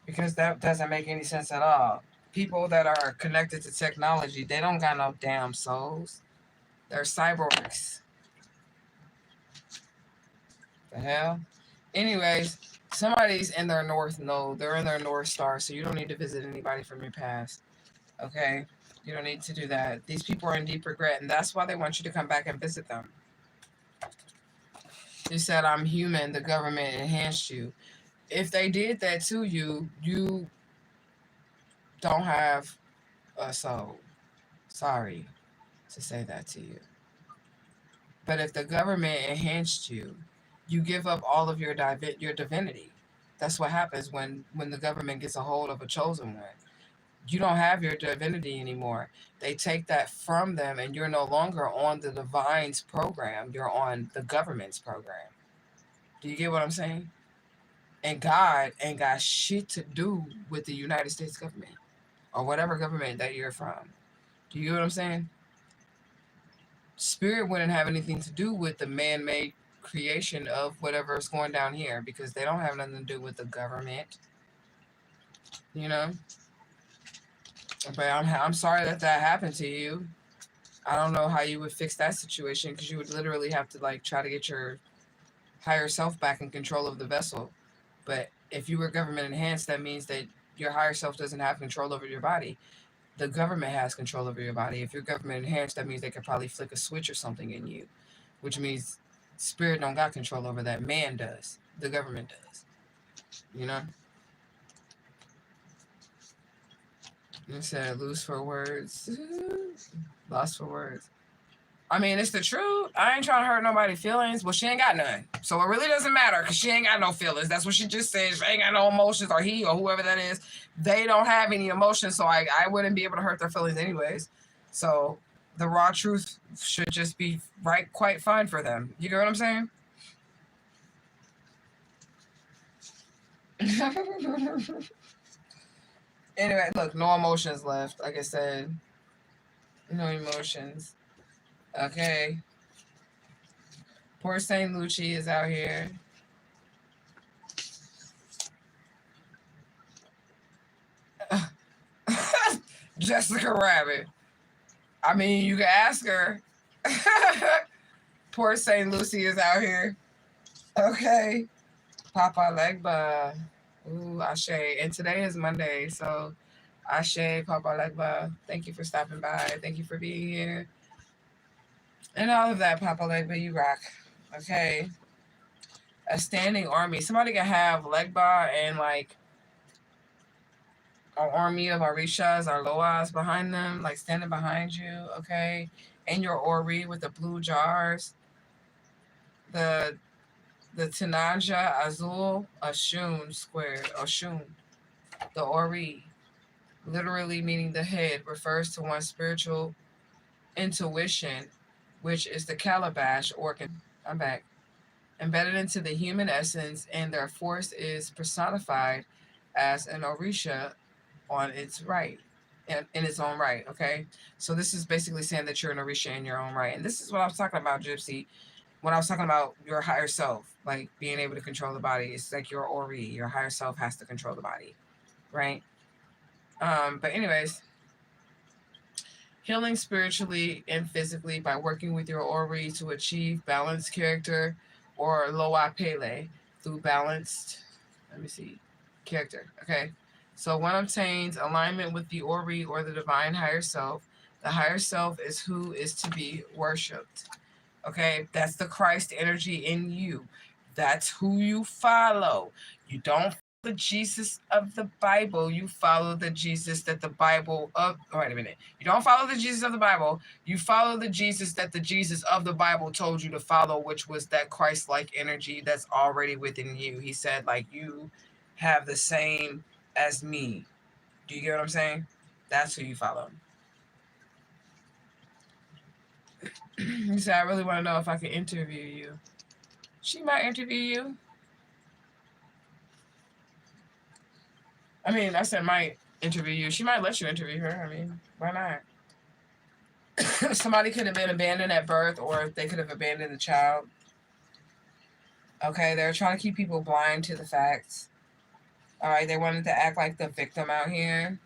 Speaker 1: because that doesn't make any sense at all. People that are connected to technology, they don't got no damn souls. They're cyborgs. The hell? Anyways, somebody's in their north node. They're in their north star, so you don't need to visit anybody from your past. Okay? You don't need to do that. These people are in deep regret, and that's why they want you to come back and visit them. You said, I'm human. The government enhanced you. If they did that to you, you don't have a soul. Sorry to say that to you. But if the government enhanced you, you give up all of your divinity. That's what happens when the government gets a hold of a chosen one. You don't have your divinity anymore. They take that from them, and you're no longer on the divine's program. You're on the government's program. Do you get what I'm saying? And God ain't got shit to do with the United States government or whatever government that you're from. Do you get what I'm saying? Spirit wouldn't have anything to do with the man-made creation of whatever is going down here because they don't have nothing to do with the government. You know? But I'm sorry that happened to you. I don't know how you would fix that situation because you would literally have to like try to get your higher self back in control of the vessel. But if you were government enhanced, that means that your higher self doesn't have control over your body. The government has control over your body. If you're government enhanced, that means they could probably flick a switch or something in you, which means spirit don't got control over that. Man does. The government does. You know? You said lose for words. Lost for words. I mean, it's the truth. I ain't trying to hurt nobody's feelings. Well, she ain't got none. So it really doesn't matter because she ain't got no feelings. That's what she just said. She ain't got no emotions, or he or whoever that is. They don't have any emotions, so I wouldn't be able to hurt their feelings anyways. So the raw truth should just be quite fine for them. You know what I'm saying? Anyway, look, no emotions left. Like I said, no emotions. Okay. Poor St. Lucie is out here. Jessica Rabbit. I mean, you can ask her. Poor St. Lucie is out here. Okay. Papa Legba. Ooh, Ashe. And today is Monday, so Ashe, Papa Legba. Thank you for stopping by. Thank you for being here. And all of that, Papa Legba, you rock. Okay. A standing army. Somebody can have Legba and like an army of orishas or loas behind them, like standing behind you, okay? And your ori with the blue jars. The Tanaja Azul Ashun squared, Ashun. The ori, literally meaning the head, refers to one's spiritual intuition, which is the calabash organ. I'm back. Embedded into the human essence, and their force is personified as an orisha on its right, in its own right. Okay, so this is basically saying that you're an orisha in your own right, and this is what I was talking about, Gypsy. When I was talking about your higher self, like being able to control the body, it's like your ori, your higher self has to control the body, right? But anyways, healing spiritually and physically by working with your ori to achieve balanced character, or loa pele, through balanced, let me see, character. Okay. So one obtains alignment with the ori or the divine higher self. The higher self is who is to be worshipped. Okay. That's the Christ energy in you. That's who you follow. You don't the Jesus of the Bible, you follow the Jesus that the Bible of, oh, wait a minute. You don't follow the Jesus of the Bible, you follow the Jesus that the Jesus of the Bible told you to follow, which was that Christ-like energy that's already within you. He said, like, you have the same as me. Do you get what I'm saying? That's who you follow. He said, I really want to know if I can interview you. She might interview you. I mean, I said might interview you. She might let you interview her. I mean, why not? Somebody could have been abandoned at birth, or they could have abandoned the child. Okay, they're trying to keep people blind to the facts. All right, they wanted to act like the victim out here.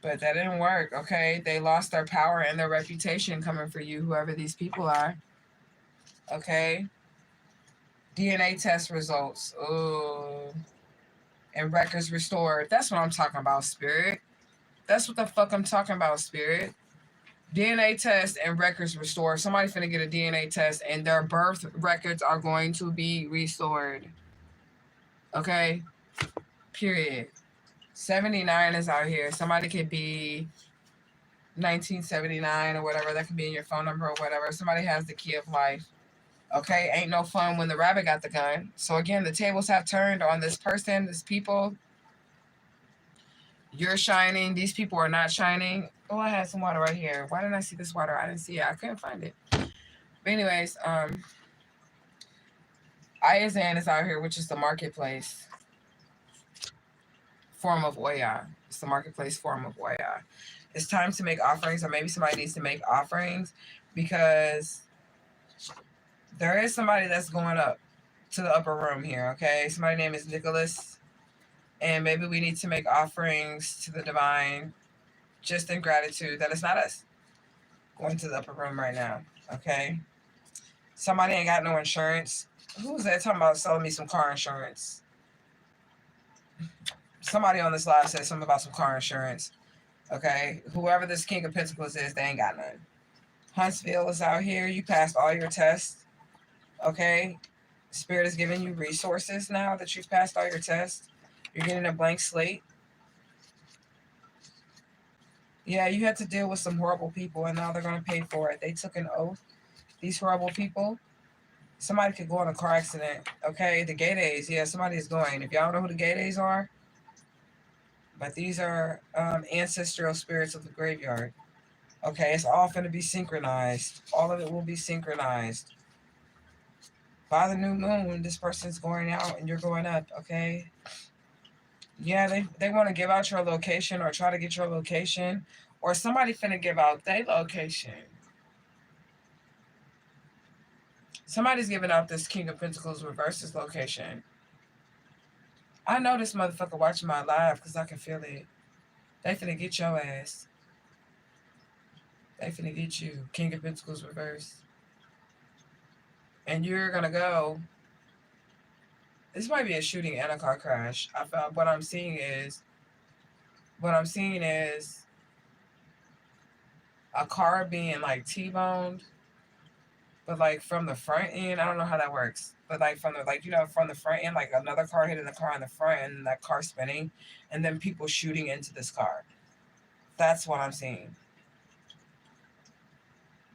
Speaker 1: But that didn't work, okay? They lost their power and their reputation coming for you, whoever these people are. Okay? DNA test results. Ooh. And records restored. That's what I'm talking about, Spirit. That's what the fuck I'm talking about, Spirit. DNA test and records restored. Somebody finna get a DNA test and their birth records are going to be restored. Okay? Period. 79 is out here. Somebody could be 1979 or whatever. That could be in your phone number or whatever. Somebody has the key of life. Okay? Ain't no fun when the rabbit got the gun. So again, the tables have turned on this person, this people. You're shining. These people are not shining. Oh, I had some water right here. Why didn't I see this water? I didn't see it. I couldn't find it. But anyways, Ayazan is out here, which is the marketplace form of Oya. It's the marketplace form of Oya. It's time to make offerings, or maybe somebody needs to make offerings, because there is somebody that's going up to the upper room here, okay? Somebody's name is Nicholas, and maybe we need to make offerings to the divine just in gratitude that it's not us going to the upper room right now, okay? Somebody ain't got no insurance. Who's that talking about selling me some car insurance? Somebody on this live said something about some car insurance. Okay? Whoever this King of Pentacles is, they ain't got none. Huntsville is out here. You passed all your tests. Okay? Spirit is giving you resources now that you've passed all your tests. You're getting a blank slate. Yeah, you had to deal with some horrible people, and now they're going to pay for it. They took an oath. These horrible people. Somebody could go in a car accident. Okay? The gay days. Yeah, somebody is going. If y'all don't know who the gay days are, but these are ancestral spirits of the graveyard. Okay, it's all going to be synchronized. All of it will be synchronized. By the new moon, this person's going out and you're going up, okay? Yeah, they want to give out your location or try to get your location. Or somebody finna give out their location. Somebody's giving out this King of Pentacles reverses location. I know this motherfucker watching my live because I can feel it. They finna get your ass. They finna get you. King of Pentacles reverse. And you're gonna go This might be a shooting and a car crash. I felt what I'm seeing is a car being like T-boned, but like from the front end. I don't know how that works, but like from the from the front end, like another car hitting the car in the front and that car spinning, and then people shooting into this car. That's what I'm seeing.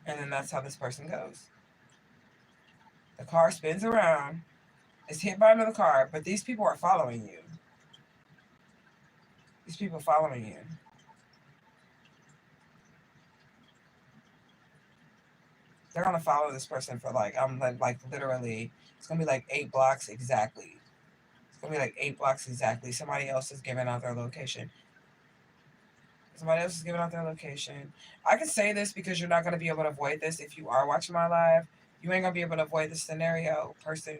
Speaker 1: And then that's how this person goes. The car spins around, it's hit by another car, but these people are following you. These people following you. They're gonna follow this person for like literally, it's gonna be like 8 blocks exactly. It's gonna be like 8 blocks exactly. Somebody else is giving out their location. Somebody else is giving out their location. I can say this because you're not gonna be able to avoid this if you are watching my live. You ain't gonna be able to avoid this scenario, person,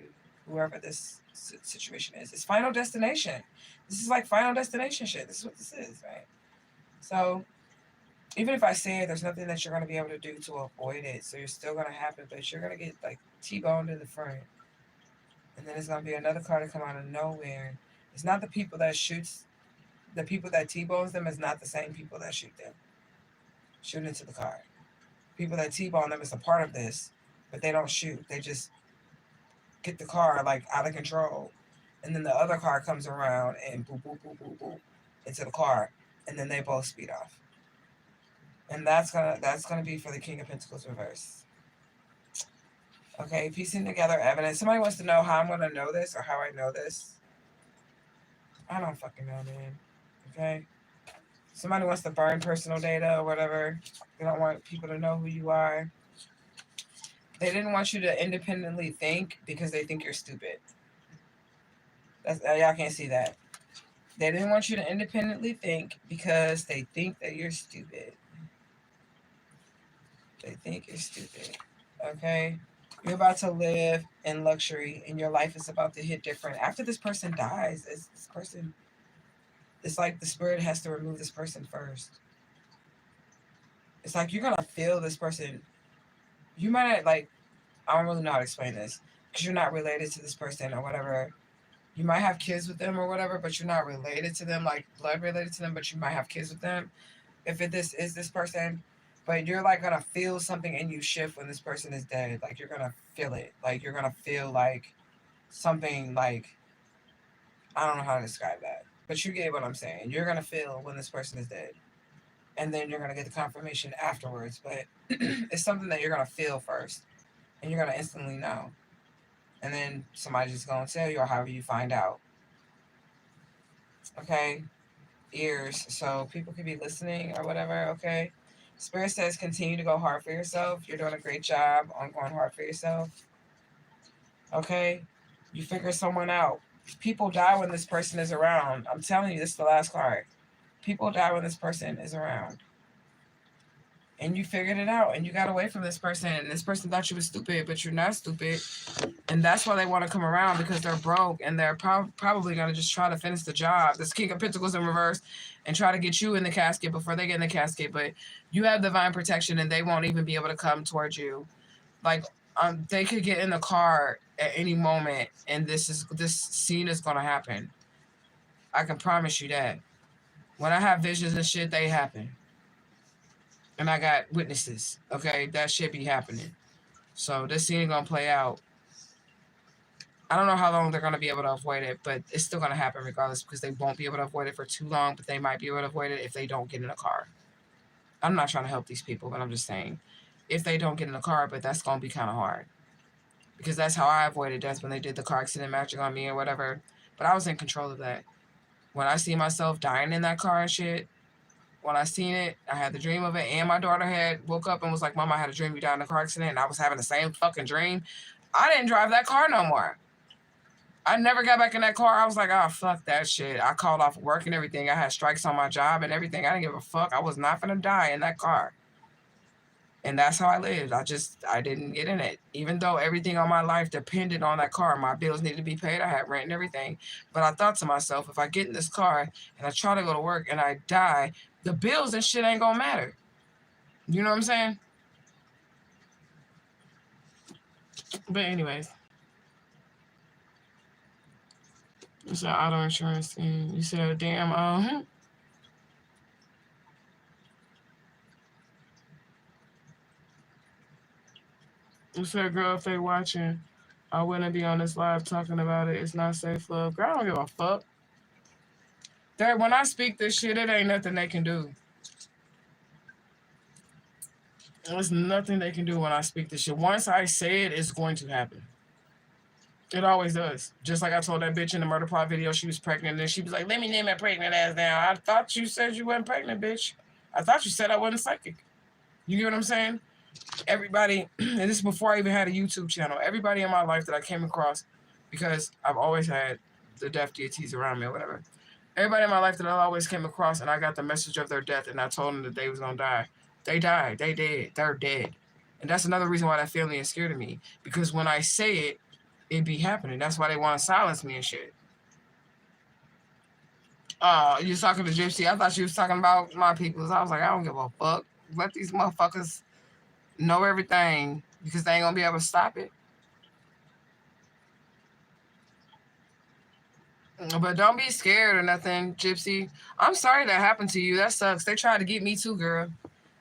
Speaker 1: whoever this situation is. It's Final Destination. This is like Final Destination shit. This is what this is, right? So even if I say it, there's nothing that you're going to be able to do to avoid it. So you're still going to happen, but you're going to get like T-boned in the front. And then there's going to be another car to come out of nowhere. It's not the people that shoots, the people that T-bones them is not the same people that shoot them. Shoot into the car. People that T-bone them is a part of this, but they don't shoot. They just get the car like out of control. And then the other car comes around and boop, boop, boop, boop, boop into the car. And then they both speed off. And that's gonna be for the King of Pentacles reverse. Okay, piecing together evidence. Somebody wants to know how I'm gonna know this or how I know this. I don't fucking know, man. Okay. Somebody wants to burn personal data or whatever. They don't want people to know who you are. They didn't want you to independently think because they think you're stupid. That's y'all can't see that. They didn't want you to independently think because they think that you're stupid. They think you're stupid. Okay? You're about to live in luxury and your life is about to hit different. After this person dies, it's like the spirit has to remove this person first. It's like you're going to feel this person. You might not, like, I don't really know how to explain this because you're not related to this person or whatever. You might have kids with them or whatever, but you're not related to them, like blood related to them, but you might have kids with them. If this is this person, but you're like gonna feel something in you shift when this person is dead. Like you're gonna feel it. Like you're gonna feel like something like, I don't know how to describe that, but you get what I'm saying. You're gonna feel when this person is dead, and then you're gonna get the confirmation afterwards. But it's something that you're gonna feel first, and you're gonna instantly know, and then somebody's just gonna tell you or however you find out. Okay, ears, so people could be listening or whatever. Okay. Spirit says continue to go hard for yourself. You're doing a great job on going hard for yourself. Okay? You figure someone out. People die when this person is around. I'm telling you, this is the last card. People die when this person is around. And you figured it out and you got away from this person. And this person thought you was stupid, but you're not stupid. And that's why they want to come around, because they're broke and they're probably going to just try to finish the job. This King of Pentacles in reverse and try to get you in the casket before they get in the casket. But you have divine protection and they won't even be able to come towards you. Like, they could get in the car at any moment and this scene is going to happen. I can promise you that. When I have visions and shit, they happen. And I got witnesses. Okay, that shit be happening. So this scene gonna play out. I don't know how long they're gonna be able to avoid it, but it's still gonna happen regardless, because they won't be able to avoid it for too long, but they might be able to avoid it if they don't get in a car. I'm not trying to help these people, but I'm just saying, if they don't get in a car, but that's gonna be kind of hard. Because that's how I avoided death when they did the car accident magic on me or whatever. But I was in control of that. When I see myself dying in that car and shit, when I seen it, I had the dream of it, and my daughter had woke up and was like, Mama, I had a dream you died in a car accident, and I was having the same fucking dream. I didn't drive that car no more. I never got back in that car. I was like, oh, fuck that shit. I called off work and everything. I had strikes on my job and everything. I didn't give a fuck. I was not gonna die in that car. And that's how I lived. I didn't get in it. Even though everything on my life depended on that car. My bills needed to be paid. I had rent and everything. But I thought to myself, if I get in this car and I try to go to work and I die, the bills and shit ain't gonna matter. You know what I'm saying? But anyways. It's an auto insurance scheme. You said, damn, you said, girl, if they watching, I wouldn't be on this live talking about it. It's not safe, love. Girl, I don't give a fuck. That when I speak this shit, it ain't nothing they can do. There's nothing they can do when I speak this shit. Once I say it, it's going to happen. It always does. Just like I told that bitch in the murder plot video, she was pregnant, and then she was like, let me name that pregnant ass down. I thought you said you weren't pregnant, bitch. I thought you said I wasn't psychic. You get what I'm saying? Everybody, and this is before I even had a YouTube channel, everybody in my life that I came across, because I've always had the deaf deities around me or whatever. Everybody in my life that I always came across, and I got the message of their death, and I told them that they was going to die. They died. They dead. They're dead. And that's another reason why that family is scared of me. Because when I say it, it be happening. That's why they want to silence me and shit. You was talking to Gypsy. I thought she was talking about my peoples. I was like, I don't give a fuck. Let these motherfuckers know everything because they ain't going to be able to stop it. But don't be scared or nothing, Gypsy. I'm sorry that happened to you. That sucks. They tried to get me too, girl.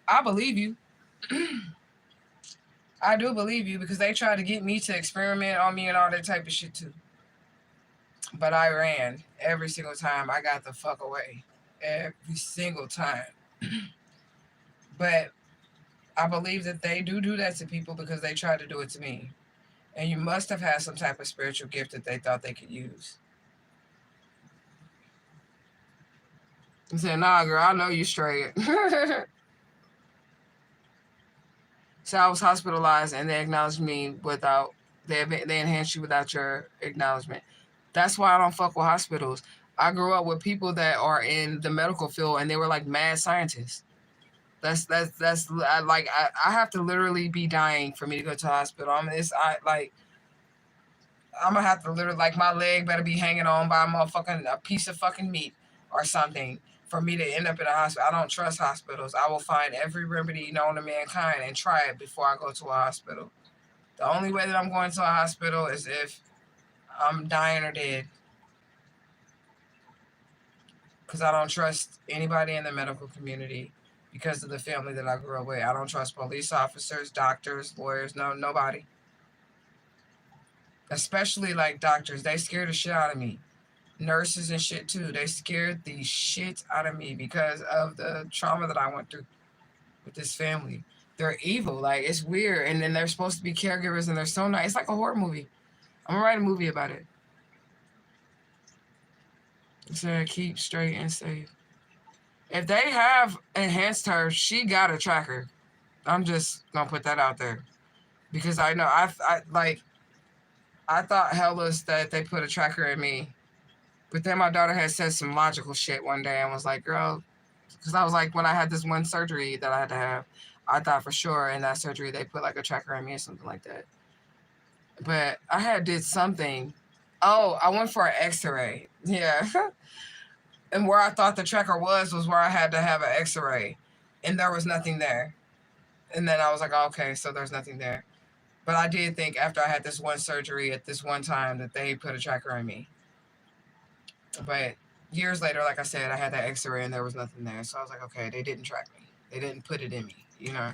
Speaker 1: I believe you. I do believe you because they tried to get me to experiment on me and all that type of shit too. But I ran every single time. I got the fuck away. Every single time. But I believe that they do that to people because they tried to do it to me. And you must have had some type of spiritual gift that they thought they could use. I said, nah, girl, I know you straight. So I was hospitalized and they acknowledged me without, they enhanced you without your acknowledgement. That's why I don't fuck with hospitals. I grew up with people that are in the medical field and they were like mad scientists. I have to literally be dying for me to go to the hospital. I'm gonna have to literally, like, my leg better be hanging on by a piece of fucking meat or something for me to end up in a hospital. I don't trust hospitals. I will find every remedy known to mankind and try it before I go to a hospital. The only way that I'm going to a hospital is if I'm dying or dead. Because I don't trust anybody in the medical community because of the family that I grew up with. I don't trust police officers, doctors, lawyers, nobody. Especially like doctors. They scared the shit out of me. Nurses and shit too. They scared the shit out of me because of the trauma that I went through with this family. They're evil. Like, it's weird. And then they're supposed to be caregivers and they're so nice. It's like a horror movie. I'm gonna write a movie about it. So keep straight and safe. If they have enhanced her, she got a tracker. I'm just gonna put that out there. Because I know I thought hellas that they put a tracker in me. But then my daughter had said some logical shit one day and was like, girl, because I was like, when I had this one surgery that I had to have, I thought for sure in that surgery they put like a tracker in me or something like that. But I did something. Oh, I went for an x-ray. Yeah. And where I thought the tracker was where I had to have an x-ray. And there was nothing there. And then I was like, oh, okay, so there's nothing there. But I did think after I had this one surgery at this one time that they put a tracker in me. But years later, like I said, I had that x-ray and there was nothing there. So I was like, okay, they didn't track me. They didn't put it in me, you know.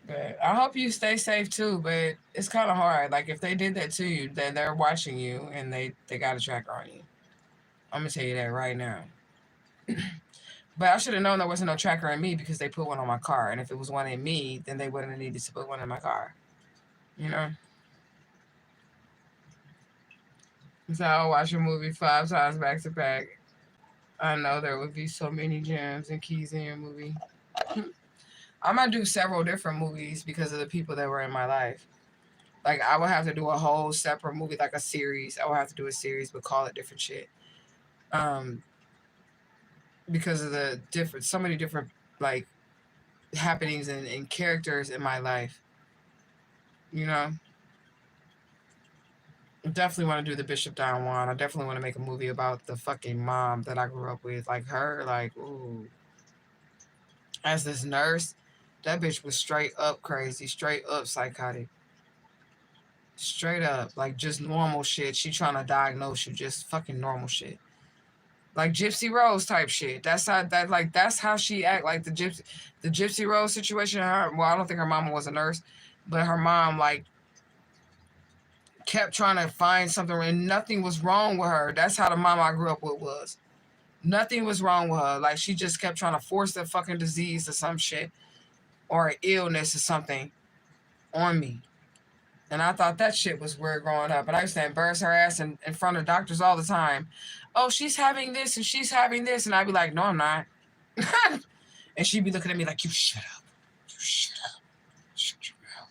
Speaker 1: But I hope you stay safe too, but it's kind of hard. Like, if they did that to you, then they're watching you and they got a tracker on you. I'm going to tell you that right now. But I should have known there wasn't no tracker in me because they put one on my car. And if it was one in me, then they wouldn't have needed to put one in my car. You know? So I'll watch a movie 5 times back to back. I know there would be so many gems and keys in your movie. I'm going to do several different movies because of the people that were in my life. Like, I would have to do a whole separate movie, like a series. I would have to do a series, but call it different shit. Because of so many different, like, happenings and characters in my life. You know? I definitely want to do the Bishop Don Juan. I definitely want to make a movie about the fucking mom that I grew up with. Like, her, like, ooh. As this nurse, that bitch was straight up crazy, straight up psychotic. Straight up. Like, just normal shit. She trying to diagnose you. Just fucking normal shit. Like Gypsy Rose type shit. That's how she act. Like the Gypsy Rose situation. Well, I don't think her mama was a nurse, but her mom like kept trying to find something, and nothing was wrong with her. That's how the mama I grew up with was. Nothing was wrong with her. Like, she just kept trying to force the fucking disease or some shit, or an illness or something on me. And I thought that shit was weird growing up. And I used to embarrass her ass in front of doctors all the time. Oh, she's having this and she's having this. And I'd be like, no, I'm not. And she'd be looking at me like, you shut up. You shut up. Shut your mouth.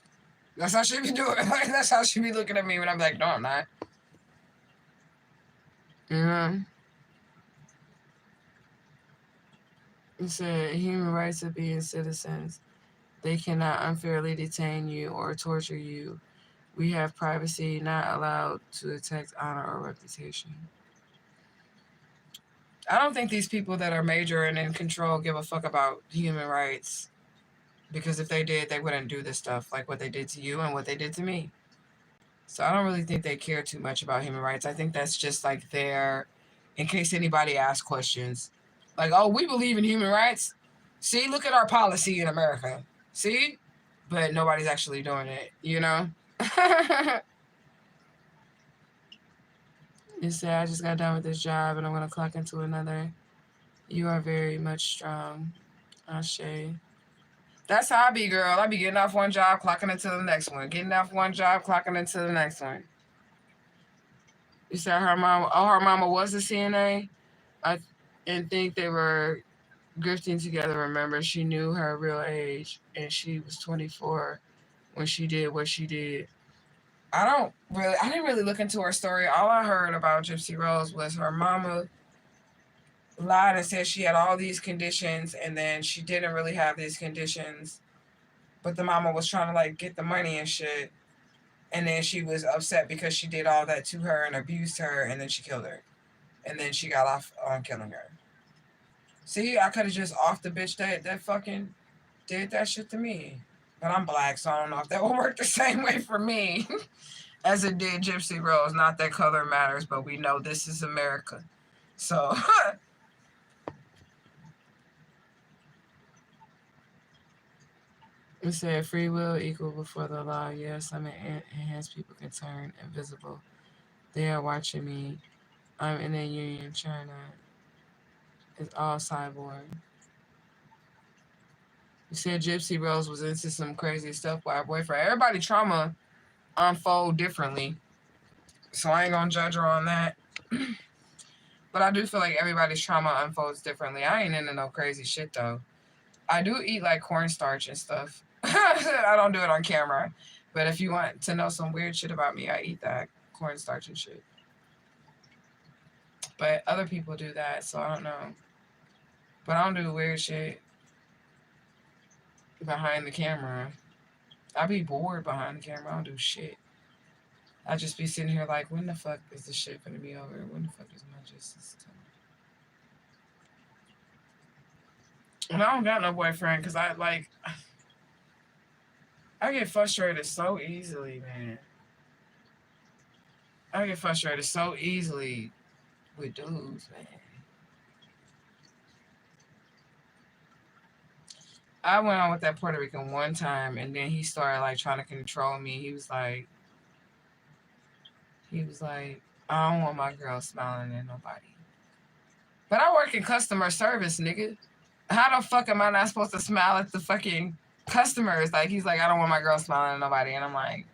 Speaker 1: That's how she'd be doing. Like, that's how she'd be looking at me when I'm like, no, I'm not. It said, human rights of being citizens. They cannot unfairly detain you or torture you. We have privacy, not allowed to attack honor or reputation. I don't think these people that are major and in control give a fuck about human rights. Because if they did, they wouldn't do this stuff like what they did to you and what they did to me. So I don't really think they care too much about human rights. I think that's just like there in case anybody asks questions. Like, oh, we believe in human rights. See, look at our policy in America. See? But nobody's actually doing it, you know? You say, I just got done with this job and I'm going to clock into another. You are very much strong. Ashe. That's how I be, girl. I be getting off one job, clocking into the next one. Getting off one job, clocking into the next one. You said her mama was a CNA? And think they were grifting together. Remember, she knew her real age and she was 24 when she did what she did. I didn't really look into her story. All I heard about Gypsy Rose was her mama lied and said she had all these conditions, and then she didn't really have these conditions, but the mama was trying to like get the money and shit, and then she was upset because she did all that to her and abused her, and then she killed her, and then she got off on killing her. See, I could have just off the bitch that fucking did that shit to me. But I'm black, so I don't know if that will work the same way for me as it did Gypsy Rose. Not that color matters, but we know this is America. So, we said free will equal before the law. Yes, some enhanced people can turn invisible. They are watching me. I'm in a union, China. It's all cyborg. You said Gypsy Rose was into some crazy stuff by her boyfriend. Everybody trauma unfold differently. So I ain't gonna judge her on that. But I do feel like everybody's trauma unfolds differently. I ain't into no crazy shit though. I do eat like cornstarch and stuff. I don't do it on camera. But if you want to know some weird shit about me, I eat that cornstarch and shit. But other people do that, so I don't know. But I don't do weird shit behind the camera. I be bored behind the camera. I don't do shit. I just be sitting here like, when the fuck is this shit gonna be over? When the fuck is my justice coming? And I don't got no boyfriend because I get frustrated so easily, man. I get frustrated so easily with dudes, man. I went on with that Puerto Rican one time, and then he started like trying to control me. He was like, I don't want my girl smiling at nobody. But I work in customer service, nigga. How the fuck am I not supposed to smile at the fucking customers? Like, he's like, I don't want my girl smiling at nobody. And I'm like,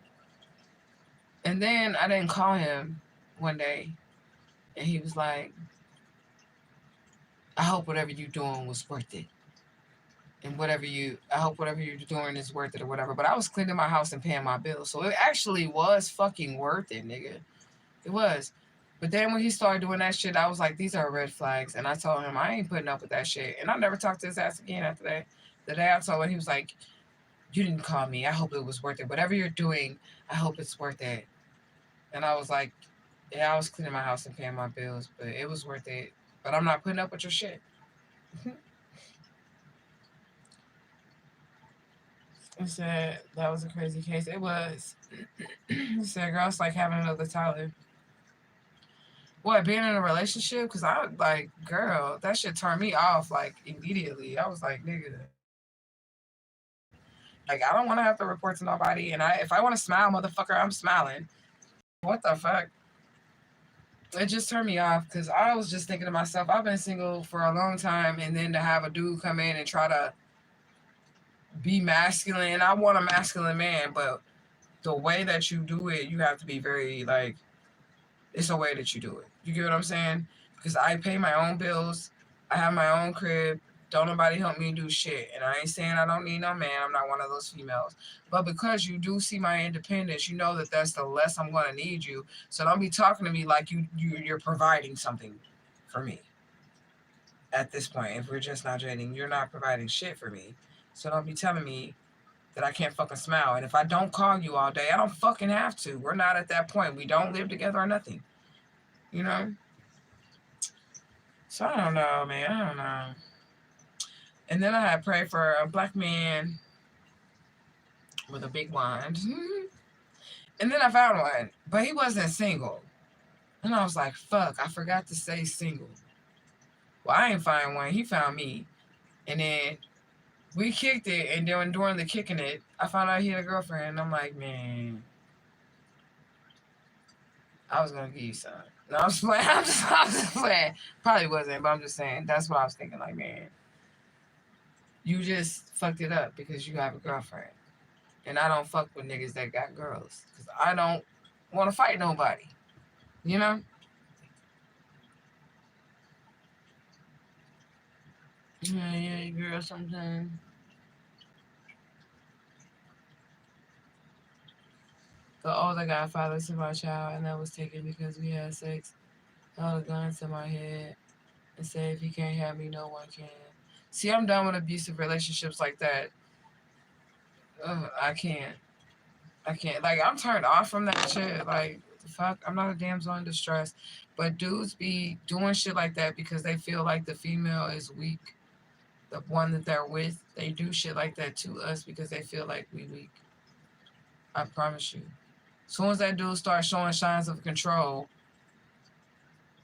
Speaker 1: and then I didn't call him one day. And he was like, I hope whatever you're doing was worth it. And I hope whatever you're doing is worth it or whatever. But I was cleaning my house and paying my bills. So it actually was fucking worth it, nigga. It was. But then when he started doing that shit, I was like, these are red flags. And I told him, I ain't putting up with that shit. And I never talked to his ass again after that. The day I told him, he was like, you didn't call me. I hope it was worth it. Whatever you're doing, I hope it's worth it. And I was like, yeah, I was cleaning my house and paying my bills, but it was worth it. But I'm not putting up with your shit. It said that was a crazy case. It was. It said, girl, it's like having another Tyler. What, being in a relationship? Because I, like, girl, that shit turned me off, like, immediately. I was like, nigga. Like, I don't want to have to report to nobody. And if I want to smile, motherfucker, I'm smiling. What the fuck? It just turned me off because I was just thinking to myself, I've been single for a long time. And then to have a dude come in and try to be masculine. I want a masculine man, but the way that you do it, you have to be very, like, it's a way that you do it. You get what I'm saying? Because I pay my own bills. I have my own crib. Don't nobody help me do shit. And I ain't saying I don't need no man. I'm not one of those females. But because you do see my independence, you know that that's the less I'm going to need you. So don't be talking to me like you're providing something for me. At this point, if we're just not dating, you're not providing shit for me. So don't be telling me that I can't fucking smile. And if I don't call you all day, I don't fucking have to. We're not at that point. We don't live together or nothing. You know? So I don't know, man. I don't know. And then I had prayed for a black man with a big wand. And then I found one, but he wasn't single. And I was like, fuck, I forgot to say single. Well, I ain't find one. He found me. And then we kicked it. And then during the kicking it, I found out he had a girlfriend. And I'm like, man, I was going to give you some. No, I'm just playing. I'm just playing. Probably wasn't, but I'm just saying. That's what I was thinking. Like, man, you just fucked it up because you have a girlfriend. And I don't fuck with niggas that got girls. Because I don't want to fight nobody. You know? Yeah, girl, sometimes. The older godfather to my child, and that was taken because we had sex. Held a gun to my head and said, if you can't have me, no one can. See, I'm done with abusive relationships like that. Ugh, I can't. Like, I'm turned off from that shit. Like, the fuck? I'm not a damsel in distress. But dudes be doing shit like that because they feel like the female is weak. The one that they're with, they do shit like that to us because they feel like we weak. I promise you. As soon as that dude starts showing signs of control,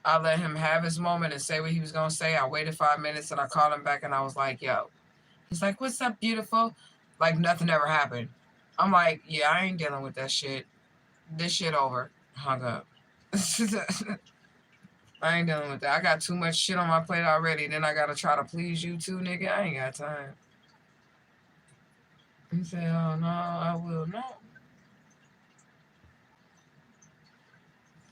Speaker 1: I let him have his moment and say what he was going to say. I waited 5 minutes and I called him back and I was like, yo. He's like, what's up, beautiful? Like nothing ever happened. I'm like, yeah, I ain't dealing with that shit. This shit over. Hung up. I ain't dealing with that. I got too much shit on my plate already. Then I got to try to please you too, nigga. I ain't got time. He said, oh, no, I will not.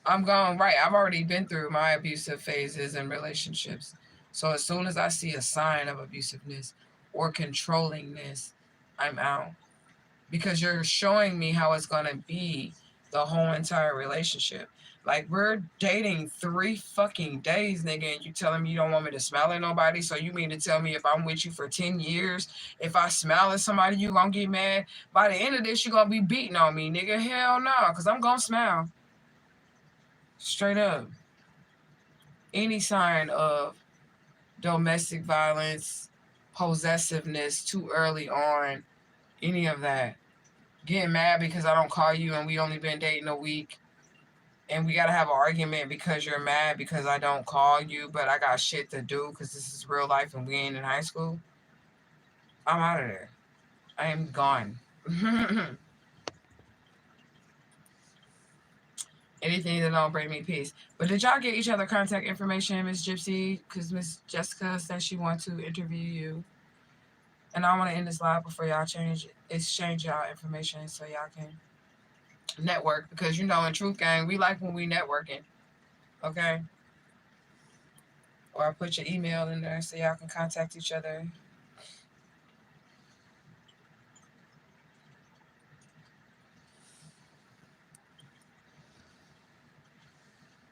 Speaker 1: I'm going, right. I've already been through my abusive phases and relationships. So as soon as I see a sign of abusiveness or controllingness, I'm out. Because you're showing me how it's going to be the whole entire relationship. Like, we're dating 3 fucking days, nigga, and you telling me you don't want me to smile at nobody? So you mean to tell me if I'm with you for 10 years, if I smile at somebody, you going to get mad? By the end of this, you going to be beating on me, nigga. Hell no, because I'm going to smile. Straight up. Any sign of domestic violence, possessiveness too early on, any of that. Getting mad because I don't call you and we only been dating a week. And we got to have an argument because you're mad because I don't call you, but I got shit to do because this is real life and we ain't in high school. I'm out of there. I am gone. Anything that don't bring me peace. But did y'all get each other contact information, Miss Gypsy? Because Miss Jessica said she wants to interview you. And I want to end this live before y'all exchange y'all information so y'all can network. Because, you know, in Truth Gang, we like when we networking. Okay? Or I put your email in there so y'all can contact each other.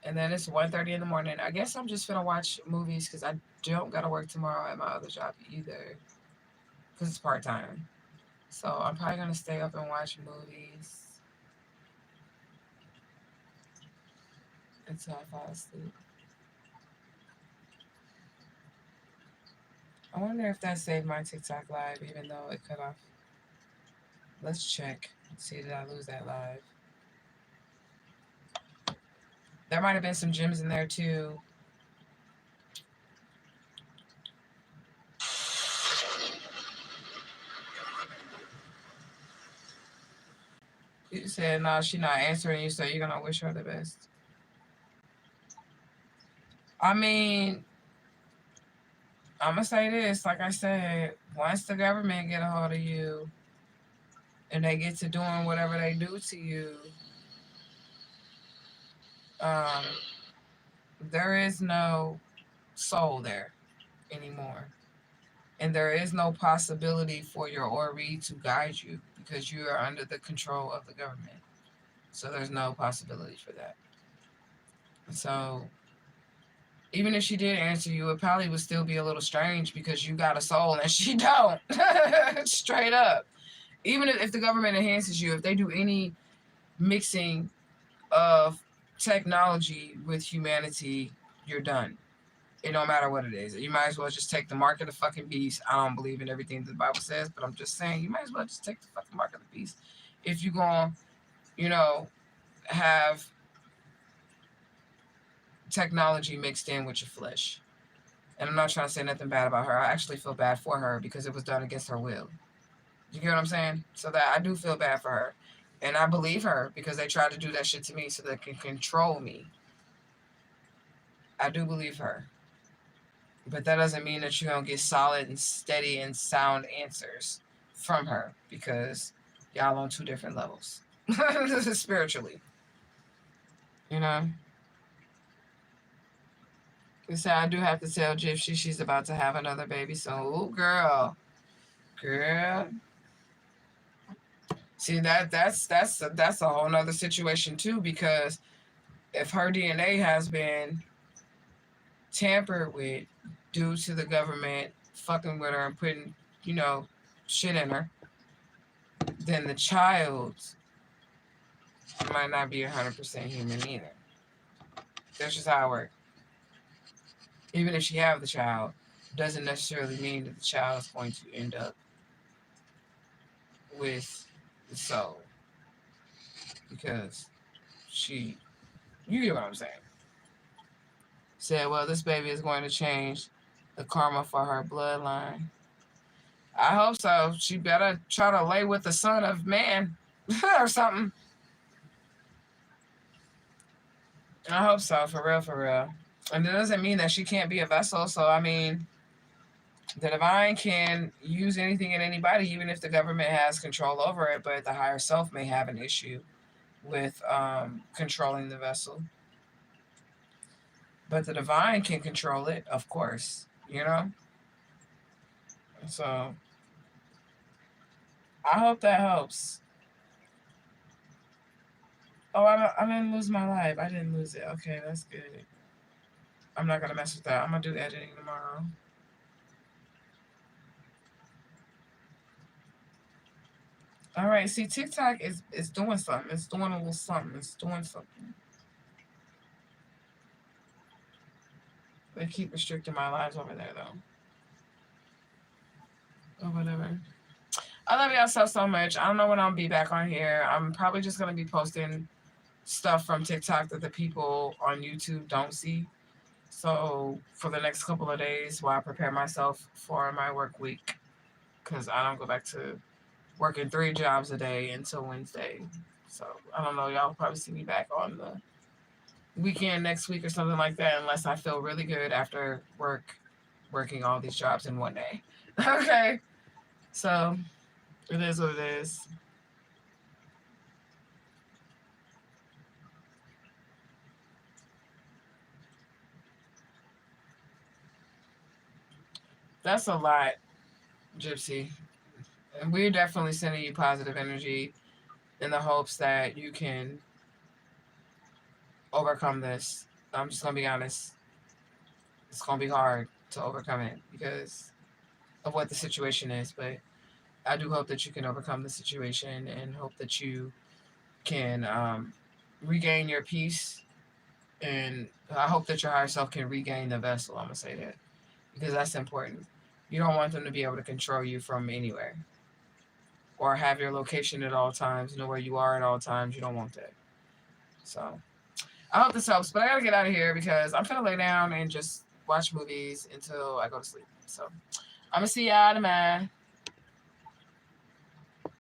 Speaker 1: And then it's 1:30 in the morning. I guess I'm just gonna watch movies because I don't gotta work tomorrow at my other job either. Because it's part-time. So I'm probably gonna stay up and watch movies until I fall asleep. I wonder if that saved my TikTok live even though it cut off. Let's check. Let's see, did I lose that live? There might have been some gems in there too. You said, no, she's not answering you, so you're going to wish her the best. I mean, I'm going to say this. Like I said, once the government get a hold of you and they get to doing whatever they do to you, there is no soul there anymore. And there is no possibility for your Ori to guide you because you are under the control of the government. So there's no possibility for that. So even if she did answer you, it probably would still be a little strange because you got a soul and she don't. Straight up. Even if the government enhances you, if they do any mixing of technology with humanity, you're done. It don't matter what it is. You might as well just take the mark of the fucking beast. I don't believe in everything that the Bible says, but I'm just saying you might as well just take the fucking mark of the beast. If you're going to, have technology mixed in with your flesh. And I'm not trying to say nothing bad about her. I actually feel bad for her because it was done against her will. You get what I'm saying? So that I do feel bad for her. And I believe her because they tried to do that shit to me so they can control me. I do believe her. But that doesn't mean that you're going to get solid and steady and sound answers from her because y'all on two different levels. Spiritually. You know? You say, I do have to tell Gypsy she's about to have another baby. So, ooh, girl. See, that's a whole nother situation too, because if her DNA has been tampered with due to the government fucking with her and putting, shit in her, then the child might not be 100% human either. That's just how it works. Even if she have the child, doesn't necessarily mean that the child is going to end up with the soul. Because you get what I'm saying. Said, well, this baby is going to change the karma for her bloodline. I hope so. She better try to lay with the son of man or something. I hope so, for real, for real. And it doesn't mean that she can't be a vessel. So, I mean, the divine can use anything and anybody, even if the government has control over it, but the higher self may have an issue with controlling the vessel. But the divine can control it, of course, So, I hope that helps. Oh, I didn't lose my life. I didn't lose it. Okay, that's good. I'm not going to mess with that. I'm going to do editing tomorrow. All right, see, TikTok is doing something. It's doing a little something. It's doing something. They keep restricting my lives over there, though. Or whatever. I love y'all so much. I don't know when I'll be back on here. I'm probably just going to be posting stuff from TikTok that the people on YouTube don't see. So for the next couple of days while I prepare myself for my work week, because I don't go back to working 3 jobs a day until Wednesday. So I don't know. Y'all probably see me back on the weekend next week or something like that, unless I feel really good after working all these jobs in one day. Okay. So it is what it is. That's a lot, Gypsy. And we're definitely sending you positive energy in the hopes that you can overcome this. I'm just going to be honest. It's going to be hard to overcome it because of what the situation is. But I do hope that you can overcome the situation and hope that you can regain your peace. And I hope that your higher self can regain the vessel. I'm going to say that because that's important. You don't want them to be able to control you from anywhere. or have your location at all times, know where you are at all times. You don't want that. So I hope this helps, but I gotta get out of here because I'm gonna lay down and just watch movies until I go to sleep. So I'm gonna see y'all tomorrow.